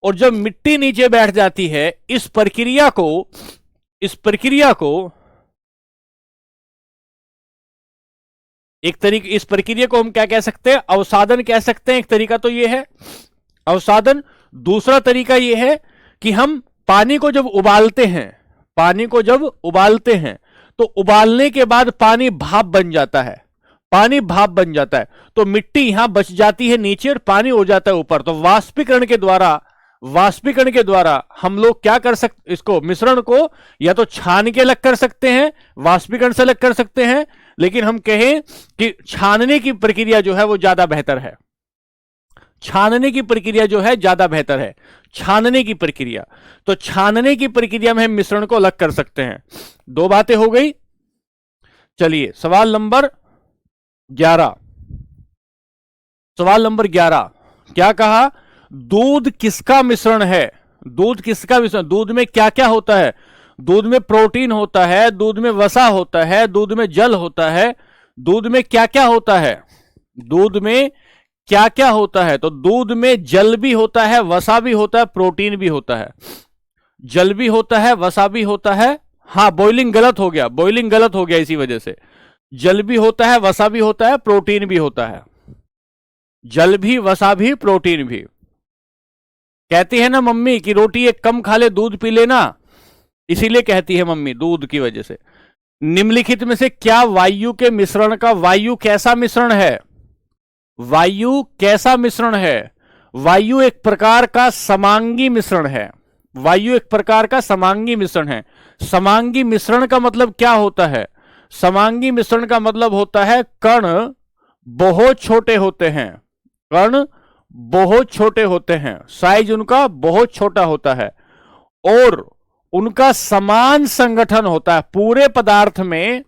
और जब मिट्टी नीचे बैठ जाती है, इस प्रक्रिया को इस प्रक्रिया को हम क्या कह सकते हैं, अवसादन कह सकते हैं। एक तरीका तो यह है अवसादन। दूसरा तरीका यह है कि हम पानी को जब उबालते हैं तो उबालने के बाद पानी भाप बन जाता है, तो मिट्टी यहां बच जाती है नीचे और पानी हो जाता है ऊपर। तो वाष्पीकरण के द्वारा हम लोग क्या कर सकते, इसको मिश्रण को या तो छान के अलग कर सकते हैं, वाष्पीकरण से अलग कर सकते हैं, लेकिन हम कहें कि छानने की प्रक्रिया जो है वो ज्यादा बेहतर है। छानने की प्रक्रिया तो छानने की प्रक्रिया में हम मिश्रण को अलग कर सकते हैं। दो बातें हो गई। चलिए सवाल नंबर 11 क्या कहा, दूध किसका मिश्रण है। दूध में क्या क्या होता है। दूध में प्रोटीन होता है, दूध में वसा होता है, दूध में जल होता है। दूध में क्या क्या होता है, तो दूध में जल भी होता है, वसा भी होता है, प्रोटीन भी होता है। जल भी होता है, वसा भी होता है। हाँ, बॉइलिंग गलत हो गया इसी वजह से। जल भी होता है, वसा भी होता है, प्रोटीन भी होता है। जल भी, वसा भी, प्रोटीन भी। कहती है ना मम्मी कि रोटी एक कम खा ले, दूध पी लेना, इसीलिए कहती है मम्मी, दूध की वजह से। निम्नलिखित में से क्या वायु के मिश्रण का वायु कैसा मिश्रण है। वायु एक प्रकार का समांगी मिश्रण है। समांगी मिश्रण का मतलब क्या होता है। समांगी मिश्रण का मतलब होता है कण बहुत छोटे होते हैं, साइज उनका बहुत छोटा होता है और उनका समान संगठन होता है। पूरे पदार्थ में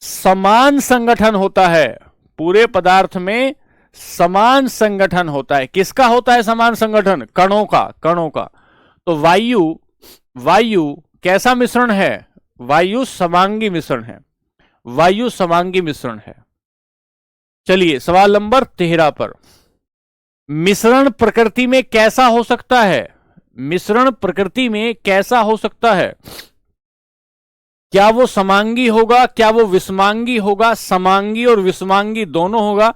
समान संगठन होता है। किसका होता है समान संगठन, कणों का। तो वायु कैसा मिश्रण है, वायु समांगी मिश्रण है। चलिए सवाल नंबर 13 पर, मिश्रण प्रकृति में कैसा हो सकता है। क्या वो समांगी होगा, क्या वो विषमांगी होगा। समांगी और विषमांगी दोनों होगा।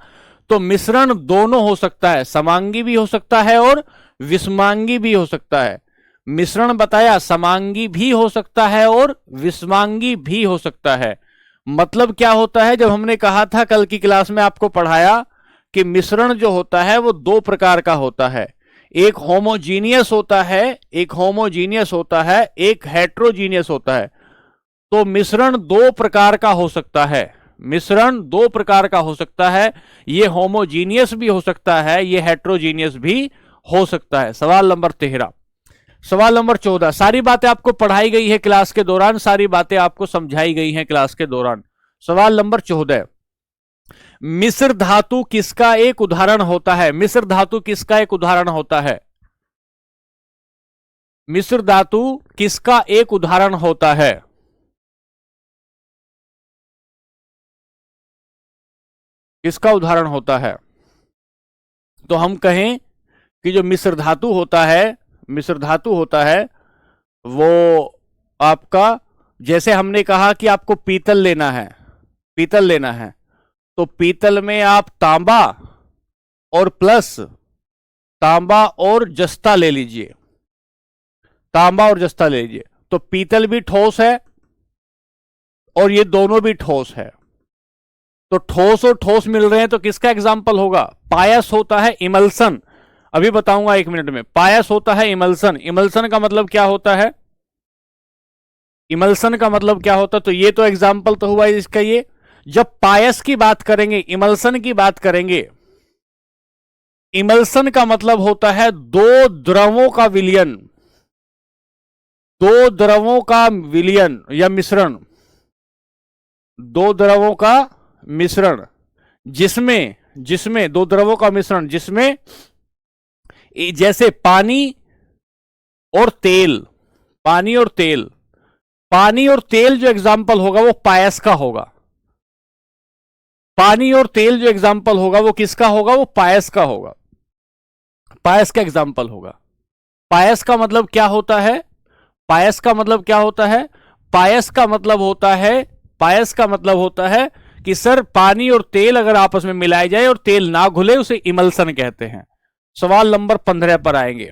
तो मिश्रण दोनों हो सकता है, समांगी भी हो सकता है और विषमांगी भी हो सकता है। मिश्रण बताया समांगी भी हो सकता है और विषमांगी भी हो सकता है। मतलब क्या होता है, जब हमने कहा था कल की क्लास में आपको पढ़ाया कि मिश्रण जो होता है वो दो प्रकार का होता है। एक होमोजीनियस होता है, एक हेट्रोजीनियस होता है। तो मिश्रण दो प्रकार का हो सकता है। ये होमोजीनियस भी हो सकता है, ये हेट्रोजीनियस भी हो सकता है। सवाल नंबर 13। सवाल नंबर 14, सारी बातें आपको पढ़ाई गई है क्लास के दौरान, सारी बातें आपको समझाई गई हैं क्लास के दौरान। सवाल नंबर 14, मिश्र धातु किसका एक उदाहरण होता है। मिश्र धातु किसका एक उदाहरण होता है। मिश्र धातु किसका एक उदाहरण होता है। किसका उदाहरण होता है। तो हम कहें कि जो मिश्र धातु होता है वो आपका, जैसे हमने कहा कि आपको पीतल लेना है, तो पीतल में आप तांबा और जस्ता ले लीजिए। तो पीतल भी ठोस है और ये दोनों भी ठोस है। तो ठोस और ठोस मिल रहे हैं तो किसका एग्जाम्पल होगा। पायस होता है इमल्सन, अभी बताऊंगा 1 मिनट में। पायस होता है इमल्सन। इमल्सन का मतलब क्या होता है? इमल्सन का मतलब क्या होता है? तो ये तो एग्जाम्पल तो हुआ इसका। ये जब पायस की बात करेंगे, इमल्सन की बात करेंगे, इमल्सन का मतलब होता है दो द्रवों का विलयन, दो द्रवों का विलयन या मिश्रण, दो द्रवों का मिश्रण, जिसमें जिसमें दो द्रवों का मिश्रण जिसमें जैसे पानी और तेल, पानी और तेल, पानी और तेल जो एग्जाम्पल होगा वो पायस का होगा। पानी और तेल जो एग्जाम्पल होगा वो किसका होगा? वो पायस का होगा, पायस का एग्जाम्पल होगा। पायस का मतलब क्या होता है? पायस का मतलब क्या होता है? पायस का मतलब होता है, पायस का मतलब होता है कि सर पानी और तेल अगर आपस में मिलाए जाए और तेल ना घुले, उसे इमल्सन कहते हैं। सवाल नंबर 15 पर आएंगे।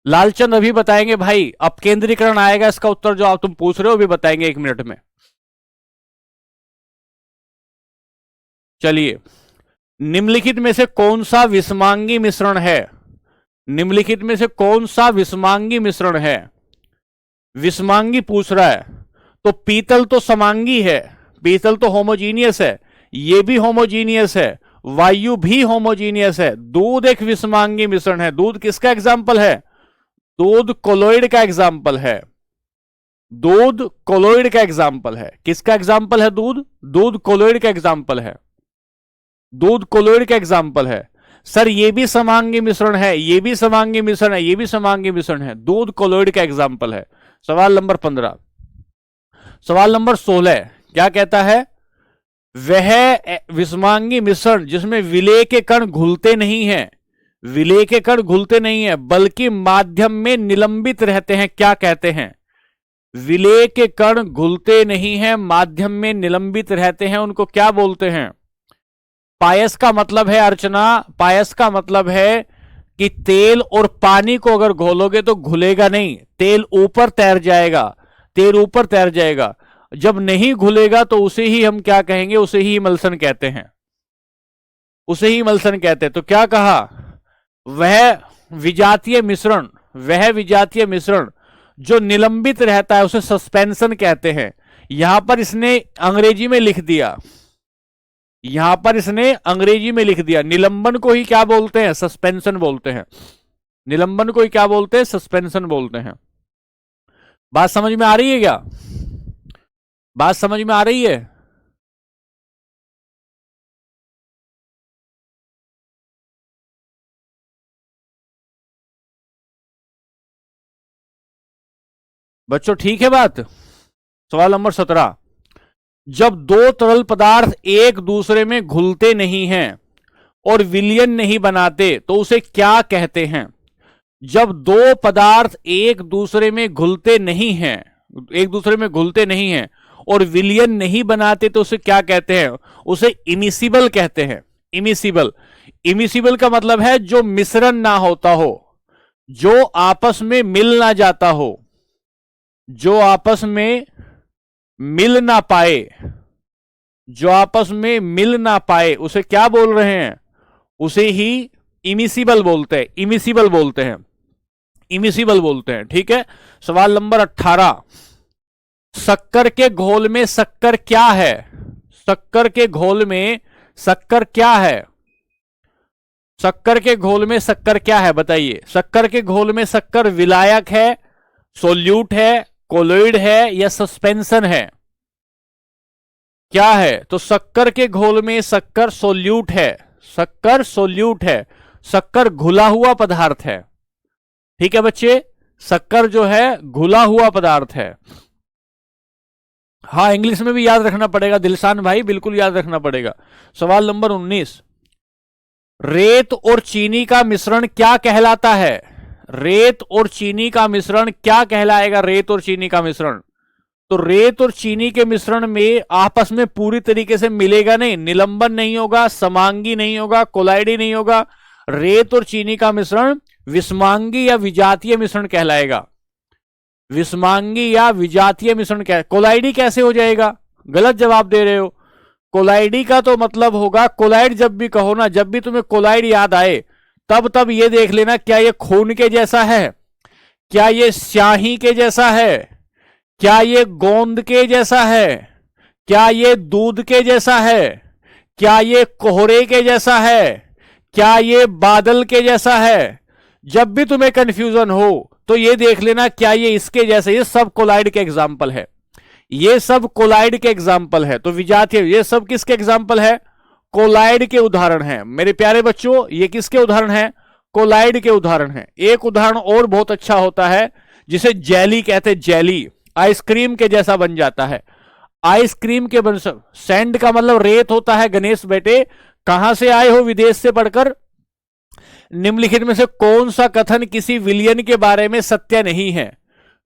लालचंद अभी बताएंगे भाई, अपकेंद्रीकरण आएगा इसका उत्तर जो आप तुम पूछ रहे हो, अभी बताएंगे 1 मिनट में। चलिए, निम्नलिखित में से कौन सा विषमांगी मिश्रण है? निम्नलिखित में से कौन सा विषमांगी मिश्रण है? विषमांगी पूछ रहा है, तो पीतल तो समांगी है, पीतल तो होमोजीनियस है, ये भी होमोजीनियस है, वायु भी होमोजीनियस है। दूध एक विषमांगी मिश्रण है। दूध किसका एग्जाम्पल है? दूध कोलोइड का एग्जाम्पल है। दूध कोलोइड का एग्जाम्पल है। किसका एग्जाम्पल है? दूध, दूध कोलोइड का एग्जाम्पल है। दूध कोलोइड का एग्जाम्पल है। सर ये भी समांगी मिश्रण है, ये भी समांगी मिश्रण है, ये भी समांगी मिश्रण है। दूध कोलोइड का एग्जाम्पल है। सवाल नंबर 15। सवाल नंबर 16 क्या कहता है? वह विषमांगी मिश्रण जिसमें विलेय के कण घुलते नहीं हैं, विलेय के कण घुलते नहीं है बल्कि माध्यम में निलंबित रहते हैं, क्या कहते हैं? विलेय के कण घुलते नहीं हैं, माध्यम में निलंबित रहते हैं, उनको क्या बोलते हैं? पायस का मतलब है अर्चना, पायस का मतलब है कि तेल और पानी को अगर घोलोगे तो घुलेगा नहीं, तेल ऊपर तैर जाएगा, तेल ऊपर तैर जाएगा। जब नहीं घुलेगा तो उसे ही हम क्या कहेंगे? उसे ही इमल्सन कहते हैं, उसे ही इमल्सन कहते हैं। तो क्या कहा? वह विजातीय मिश्रण, वह विजातीय मिश्रण जो निलंबित रहता है उसे सस्पेंशन कहते हैं। यहां पर इसने अंग्रेजी में लिख दिया, यहां पर इसने अंग्रेजी में लिख दिया। निलंबन को ही क्या बोलते हैं? सस्पेंशन बोलते हैं। निलंबन को ही क्या बोलते हैं? सस्पेंशन बोलते हैं। बात समझ में आ रही है क्या? बात समझ में आ रही है? बच्चों ठीक है बात? सवाल नंबर 17। जब दो तरल पदार्थ एक दूसरे में घुलते नहीं हैं और विलयन नहीं बनाते तो उसे क्या कहते हैं? जब दो पदार्थ एक दूसरे में घुलते नहीं हैं, एक दूसरे में घुलते नहीं हैं और विलयन नहीं बनाते तो उसे क्या कहते हैं? उसे इमिसिबल कहते हैं। इमिसिबल, इमिसिबल का मतलब है जो मिश्रण ना होता हो, जो आपस में मिल ना जाता हो, जो आपस में मिल ना पाए, जो आपस में मिल ना पाए, उसे क्या बोल रहे हैं? उसे ही इमिसिबल बोलते हैं, इमिसिबल बोलते हैं, इमिसिबल बोलते हैं। ठीक है। सवाल नंबर 18। शक्कर के घोल में शक्कर क्या है? शक्कर के घोल में शक्कर क्या है? शक्कर के घोल में शक्कर क्या है बताइए? शक्कर के घोल में शक्कर विलायक है, सोल्यूट है, कोलोइड है या सस्पेंशन है? क्या है? तो शक्कर के घोल में शक्कर सोल्यूट है, शक्कर सोल्यूट है, शक्कर घुला हुआ पदार्थ है। ठीक है बच्चे, शक्कर जो है घुला हुआ पदार्थ है। हाँ इंग्लिश में भी याद रखना पड़ेगा दिलशान भाई, बिल्कुल याद रखना पड़ेगा। सवाल नंबर 19। रेत और चीनी का मिश्रण क्या कहलाता है? रेत और चीनी का मिश्रण क्या कहलाएगा? रेत और चीनी का मिश्रण, तो रेत और चीनी के मिश्रण में आपस में पूरी तरीके से मिलेगा नहीं, निलंबन नहीं होगा, समांगी नहीं होगा, कोलाइडी नहीं होगा। रेत और चीनी का मिश्रण विषमांगी या विजातीय मिश्रण कहलाएगा। विषमांगी या विजातीय मिश्रण कोलाइडी कैसे हो जाएगा? गलत जवाब दे रहे हो। कोलाइडी का तो मतलब होगा, कोलाइड जब भी कहो ना, जब भी तुम्हें कोलाइड याद आए तब ये देख लेना, क्या ये खून के जैसा है, क्या ये स्याही के जैसा है, क्या ये गोंद के जैसा है, क्या ये दूध के जैसा है, क्या ये कोहरे के जैसा है, क्या ये बादल के जैसा है। जब भी तुम्हें कंफ्यूजन हो तो ये देख लेना क्या ये इसके जैसे। ये सब कोलाइड के एग्जाम्पल है, ये सब कोलाइड के एग्जाम्पल है। तो विजातीय, ये सब किसके एग्जाम्पल है? कोलाइड के उदाहरण है मेरे प्यारे बच्चों। ये किसके उदाहरण है? कोलाइड के उदाहरण है। एक उदाहरण और बहुत अच्छा होता है जिसे जेली कहते हैं। जेली आइसक्रीम के जैसा बन जाता है। आइसक्रीम के बन, सैंड का मतलब रेत होता है। गणेश बेटे कहां से आए हो विदेश से पढ़कर? निम्नलिखित में से कौन सा कथन किसी विलियन के बारे में सत्य नहीं है?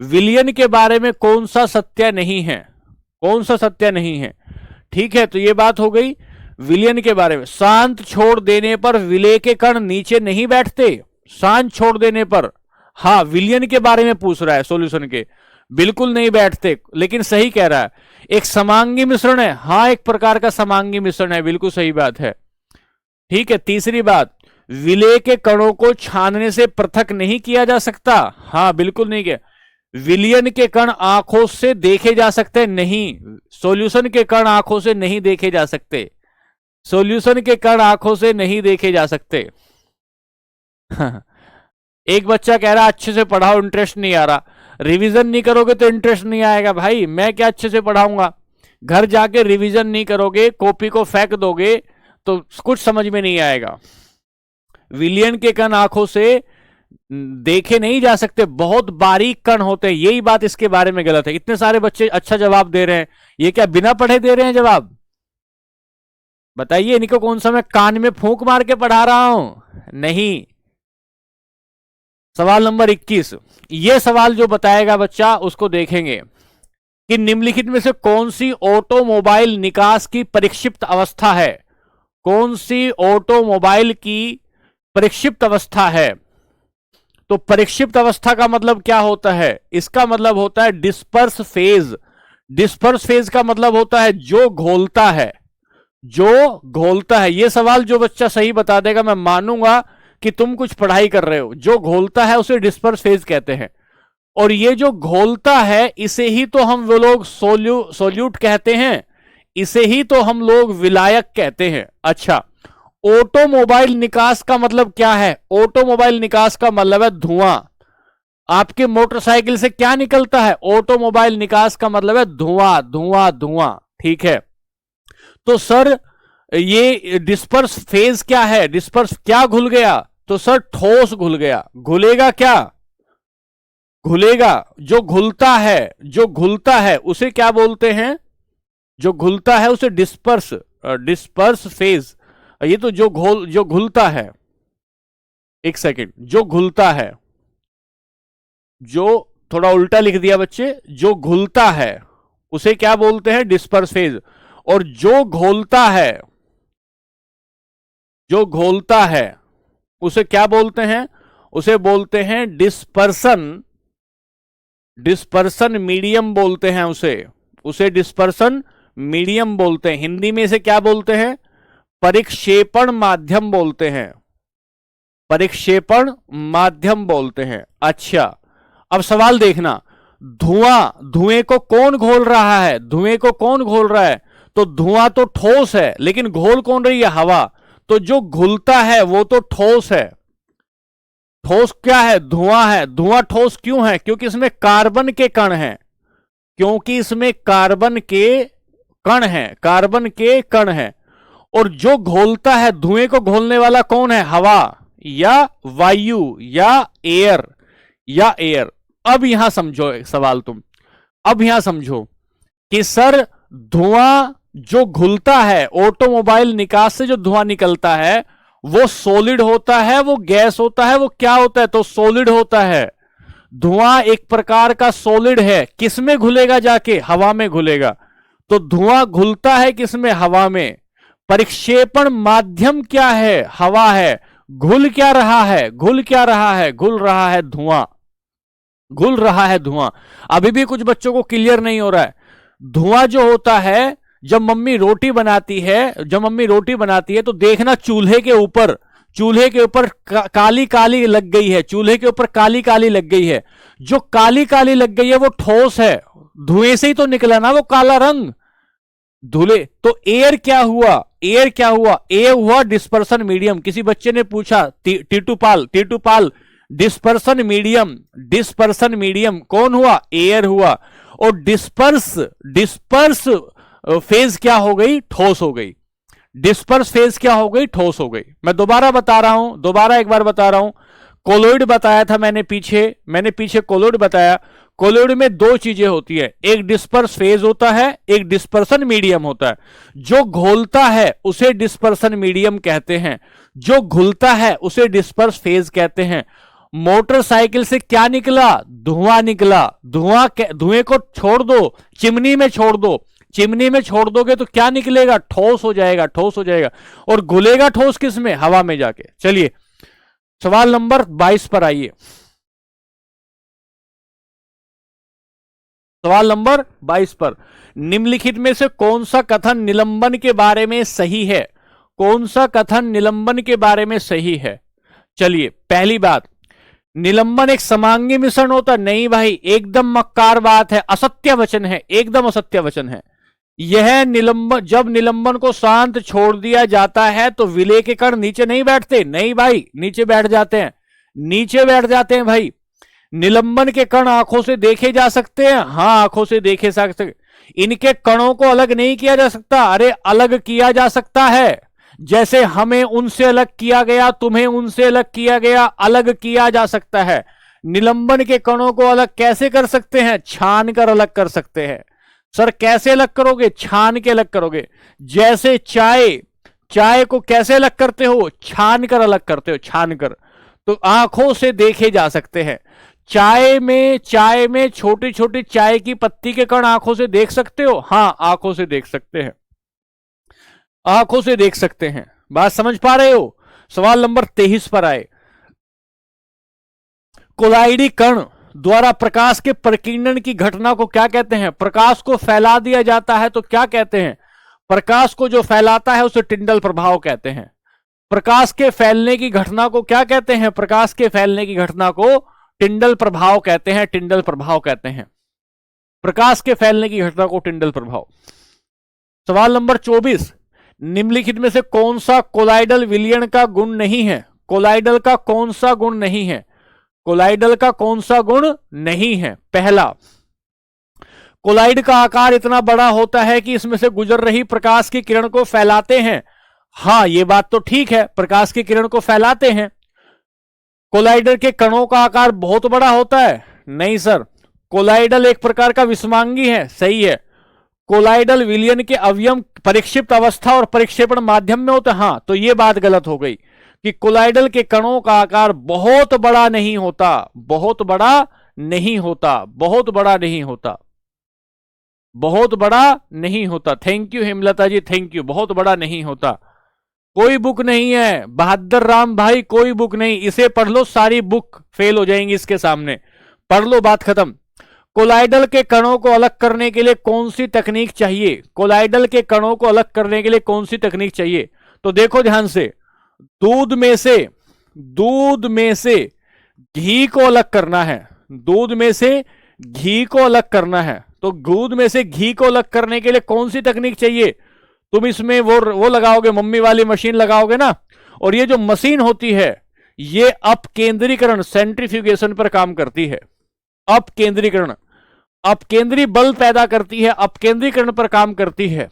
विलियन के बारे में कौन सा सत्य नहीं है? कौन सा सत्य नहीं है? ठीक है, तो ये बात हो गई विलियन के बारे में। शांत छोड़ देने पर विलय के कण नीचे नहीं बैठते। शांत छोड़ देने पर, हाँ विलियन के बारे में पूछ रहा है सॉल्यूशन के, बिल्कुल नहीं बैठते, लेकिन सही कह रहा है। एक समांगी मिश्रण है, हाँ एक प्रकार का समांगी मिश्रण है, बिल्कुल सही बात है। ठीक है, तीसरी बात, विलय के कणों को छानने से पृथक नहीं किया जा सकता। हाँ बिल्कुल नहीं किया। विलियन के कण आंखों से देखे जा सकते नहीं, सॉल्यूशन के कण आंखों से नहीं देखे जा सकते। सॉल्यूशन के कण आंखों से नहीं देखे जा सकते। एक बच्चा कह रहा अच्छे से पढ़ाओ, इंटरेस्ट नहीं आ रहा। रिवीजन नहीं करोगे तो इंटरेस्ट नहीं आएगा भाई। मैं क्या अच्छे से पढ़ाऊंगा? घर जाके रिवीजन नहीं करोगे, कॉपी को फेंक दोगे तो कुछ समझ में नहीं आएगा। विलियन के कण आंखों से देखे नहीं जा सकते, बहुत बारीक कण होते हैं। यही बात इसके बारे में गलत है। इतने सारे बच्चे अच्छा जवाब दे रहे हैं, ये क्या बिना पढ़े दे रहे हैं जवाब? बताइए, इनको कौन सा मैं कान में फूंक मार के पढ़ा रहा हूं? नहीं। सवाल नंबर 21, ये सवाल जो बताएगा बच्चा उसको देखेंगे कि निम्नलिखित में से कौन सी ऑटोमोबाइल निकास की परिक्षिप्त अवस्था है? कौन सी ऑटोमोबाइल की परिक्षिप्त अवस्था है? तो परिक्षिप्त अवस्था का मतलब क्या होता है? इसका मतलब होता है डिस्पर्स फेज। डिस्पर्स फेज का मतलब होता है जो घोलता है, जो घोलता है। ये सवाल जो बच्चा सही बता देगा मैं मानूंगा कि तुम कुछ पढ़ाई कर रहे हो। जो घोलता है उसे डिस्पर्स फेज कहते हैं। और ये जो घोलता है इसे ही तो हम वो लोग सोल्यूट कहते हैं, इसे ही तो हम लोग विलायक कहते हैं। अच्छा, ऑटोमोबाइल निकास का मतलब क्या है? ऑटोमोबाइल निकास का मतलब है धुआं। आपके मोटरसाइकिल से क्या निकलता है? ऑटोमोबाइल निकास का मतलब है धुआं, धुआं, धुआं। ठीक है, तो सर ये डिस्पर्स फेज क्या है? डिस्पर्स क्या घुल गया? तो सर ठोस घुल गया। घुलेगा क्या? घुलेगा। जो घुलता है, जो घुलता है उसे क्या बोलते हैं? जो घुलता है उसे डिस्पर्स, डिस्पर्स फेज। ये तो जो घुलता है, एक सेकेंड, जो घुलता है, जो थोड़ा उल्टा लिख दिया बच्चे, जो घुलता है उसे क्या बोलते हैं? Disperse phase. और जो घोलता है, जो घोलता है उसे क्या बोलते हैं? उसे बोलते हैं डिस्पर्सन, डिस्पर्सन मीडियम बोलते हैं उसे डिस्पर्सन मीडियम बोलते हैं। हिंदी में इसे क्या बोलते हैं? परिक्षेपण माध्यम बोलते हैं, परिक्षेपण माध्यम बोलते हैं। अच्छा, अब सवाल देखना, धुएं को कौन घोल रहा है? धुएं को कौन घोल रहा है? तो धुआं तो ठोस है, लेकिन घोल कौन रही है? हवा। तो जो घुलता है वो तो ठोस है। ठोस क्या है? धुआं है। धुआं ठोस क्यों है? क्योंकि इसमें कार्बन के कण हैं, क्योंकि इसमें कार्बन के कण हैं, कार्बन के कण हैं। और जो घोलता है, धुएं को घोलने वाला कौन है? हवा या वायु या एयर, या एयर। अब यहां समझो सवाल तुम, अब यहां समझो कि सर धुआं जो घुलता है, ऑटोमोबाइल निकास से जो धुआं निकलता है वो सॉलिड होता है, वो गैस होता है, वो क्या होता है? तो सॉलिड होता है। धुआं एक प्रकार का सॉलिड है। किसमें घुलेगा? जाके हवा में घुलेगा। तो धुआं घुलता है किसमें? हवा में। परिक्षेपण माध्यम क्या है? हवा है। घुल क्या रहा है? घुल क्या रहा है? घुल रहा है धुआं, घुल रहा है धुआं। अभी भी कुछ बच्चों को क्लियर नहीं हो रहा है। धुआं जो होता है, जब मम्मी रोटी बनाती है, जब मम्मी रोटी बनाती है तो देखना चूल्हे के ऊपर, चूल्हे के ऊपर काली काली लग गई है, चूल्हे के ऊपर काली काली लग गई है। जो काली काली लग गई है वो ठोस है, धुएं से ही तो निकला ना वो काला रंग, धुले। तो एयर क्या हुआ, एयर क्या हुआ, एयर हुआ डिस्पर्सन मीडियम। किसी बच्चे ने पूछा टीटूपाल डिस्पर्सन मीडियम, डिस्पर्सन मीडियम कौन हुआ, एयर हुआ। और डिस्पर्स फेज क्या हो गई, ठोस हो गई। डिस्पर्स फेज क्या हो गई, ठोस हो गई। मैं दोबारा बता रहा हूं, दोबारा एक बार बता रहा हूं। कोलोइड बताया था मैंने पीछे कोलोइड बताया। कोलोइड में दो चीजें होती है, एक डिस्पर्स फेज होता है, एक डिस्पर्सन मीडियम होता है। जो घोलता है उसे डिस्पर्सन मीडियम कहते हैं, जो घुलता है उसे डिस्पर्स फेज कहते हैं। मोटरसाइकिल से क्या निकला, धुआं निकला। धुएं को छोड़ दो, चिमनी में छोड़ दो, चिमनी में छोड़ दोगे तो क्या निकलेगा, ठोस हो जाएगा, ठोस हो जाएगा। और घुलेगा ठोस किस में, हवा में जाके। चलिए सवाल नंबर 22 पर आइए। सवाल नंबर 22 पर, निम्नलिखित में से कौन सा कथन निलंबन के बारे में सही है, कौन सा कथन निलंबन के बारे में सही है। चलिए पहली बात, निलंबन एक समांगी मिश्रण होता, नहीं भाई, एकदम मक्कार बात है, असत्य वचन है, एकदम असत्य वचन है। यह निलंबन, जब निलंबन को शांत छोड़ दिया जाता है तो विलेय के कण नीचे नहीं बैठते, नहीं भाई, नीचे बैठ जाते हैं, नीचे बैठ जाते हैं भाई। निलंबन के कण आंखों से देखे जा सकते हैं, हाँ आंखों से देखे जा सकते। इनके कणों को अलग नहीं किया जा सकता, अरे अलग किया जा सकता है। जैसे हमें उनसे अलग किया गया, तुम्हें उनसे अलग किया गया, अलग किया जा सकता है। निलंबन के कणों को अलग कैसे कर सकते हैं, छान कर अलग कर सकते हैं। सर कैसे अलग करोगे, छान के अलग करोगे। जैसे चाय को कैसे अलग करते हो, छान कर अलग करते हो, छान कर। तो आंखों से देखे जा सकते हैं। चाय में छोटी छोटी चाय की पत्ती के कण आंखों से देख सकते हो, हाँ आंखों से देख सकते हैं, आंखों से देख सकते हैं। बात समझ पा रहे हो। सवाल नंबर 23 पर आए। कोलाइडी कण द्वारा प्रकाश के प्रकीर्णन की घटना को क्या कहते हैं, प्रकाश को फैला दिया जाता है तो क्या कहते हैं, प्रकाश को जो फैलाता है उसे टिंडल प्रभाव कहते हैं। प्रकाश के फैलने की घटना को क्या कहते हैं, प्रकाश के फैलने की घटना को टिंडल प्रभाव कहते हैं, टिंडल प्रभाव कहते हैं। प्रकाश के फैलने की घटना को टिंडल प्रभाव। सवाल नंबर 24, निम्नलिखित में से कौन सा कोलाइडल विलयन का गुण नहीं है, कोलाइडल का कौन सा गुण नहीं है, कोलाइडल का कौन सा गुण नहीं है। पहला, कोलाइड का आकार इतना बड़ा होता है कि इसमें से गुजर रही प्रकाश की किरण को फैलाते हैं। हां यह बात तो ठीक है, प्रकाश की किरण को फैलाते हैं। कोलाइडल के कणों का आकार बहुत बड़ा होता है, नहीं सर। कोलाइडल एक प्रकार का विषमांगी है, सही है। कोलाइडल विलयन के अवयव परिक्षिप्त अवस्था और परिक्षेपण माध्यम में होता है, हां तो यह बात गलत हो गई कि कोलाइडल के कणों का आकार बहुत बड़ा नहीं होता, बहुत बड़ा नहीं होता, बहुत बड़ा नहीं होता, बहुत बड़ा नहीं होता। Thank you Hemlata ji, thank you. बहुत बड़ा नहीं होता। कोई बुक नहीं है बहादुर राम भाई, कोई बुक नहीं, इसे पढ़ लो, सारी बुक फेल हो जाएंगी इसके सामने, पढ़ लो, बात खत्म। कोलाइडल के कणों को अलग करने के लिए कौन सी तकनीक चाहिए, कोलाइडल के कणों को अलग करने के लिए कौन सी तकनीक चाहिए, तो देखो ध्यान से, दूध में से घी को अलग करना है, दूध में से घी को अलग करना है। तो दूध में से घी को अलग करने के लिए कौन सी तकनीक चाहिए, तुम इसमें वो लगाओगे, मम्मी वाली मशीन लगाओगे ना। और ये जो मशीन होती है ये अपकेंद्रीकरण, सेंट्रीफ्यूगेशन पर काम करती है। अपकेंद्रीकरण, अपकेंद्री बल पैदा करती है, अपकेंद्रीकरण पर काम करती है,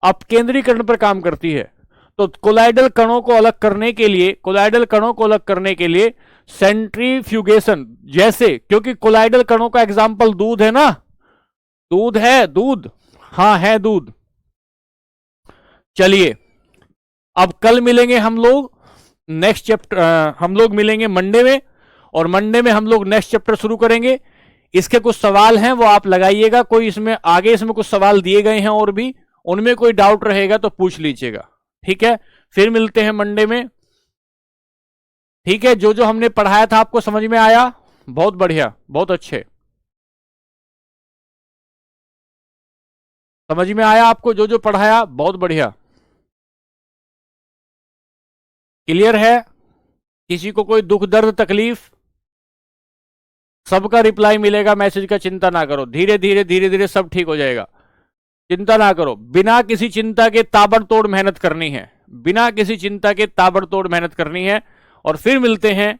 अपकेंद्रीकरण पर काम करती है। तो कोलाइडल कणों को अलग करने के लिए, कोलाइडल कणों को अलग करने के लिए सेंट्रीफ्यूगेशन, जैसे, क्योंकि कोलाइडल कणों का एग्जाम्पल दूध है ना, दूध है, दूध, हां है दूध। चलिए अब कल मिलेंगे हम लोग नेक्स्ट चैप्टर, हम लोग मिलेंगे मंडे में, और मंडे में हम लोग नेक्स्ट चैप्टर शुरू करेंगे। इसके कुछ सवाल हैं वो आप लगाइएगा, कोई इसमें आगे इसमें कुछ सवाल दिए गए हैं और भी, उनमें कोई डाउट रहेगा तो पूछ लीजिएगा, ठीक है। फिर मिलते हैं मंडे में, ठीक है। जो जो हमने पढ़ाया था आपको समझ में आया, बहुत बढ़िया, बहुत अच्छे, समझ में आया आपको जो जो पढ़ाया, बहुत बढ़िया। क्लियर है? किसी को कोई दुख दर्द तकलीफ? सबका रिप्लाई मिलेगा मैसेज का, चिंता ना करो, धीरे धीरे धीरे धीरे सब ठीक हो जाएगा, चिंता ना करो। बिना किसी चिंता के ताबड़तोड़ मेहनत करनी है, बिना किसी चिंता के ताबड़तोड़ मेहनत करनी है। और फिर मिलते हैं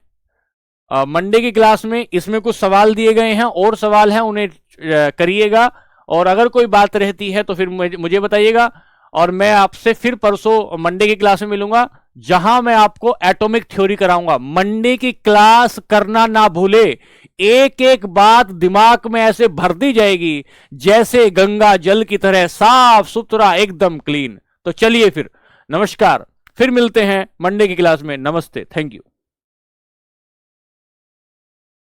मंडे की क्लास में। इसमें कुछ सवाल दिए गए हैं और सवाल हैं, उन्हें करिएगा, और अगर कोई बात रहती है तो फिर मुझे बताइएगा। और मैं आपसे फिर परसों मंडे की क्लास में मिलूंगा, जहां मैं आपको एटॉमिक थ्योरी कराऊंगा। मंडे की क्लास करना ना भूले, एक एक बात दिमाग में ऐसे भर दी जाएगी जैसे गंगा जल की तरह, साफ सुथरा, एकदम क्लीन। तो चलिए फिर, नमस्कार, फिर मिलते हैं मंडे की क्लास में। नमस्ते, थैंक यू।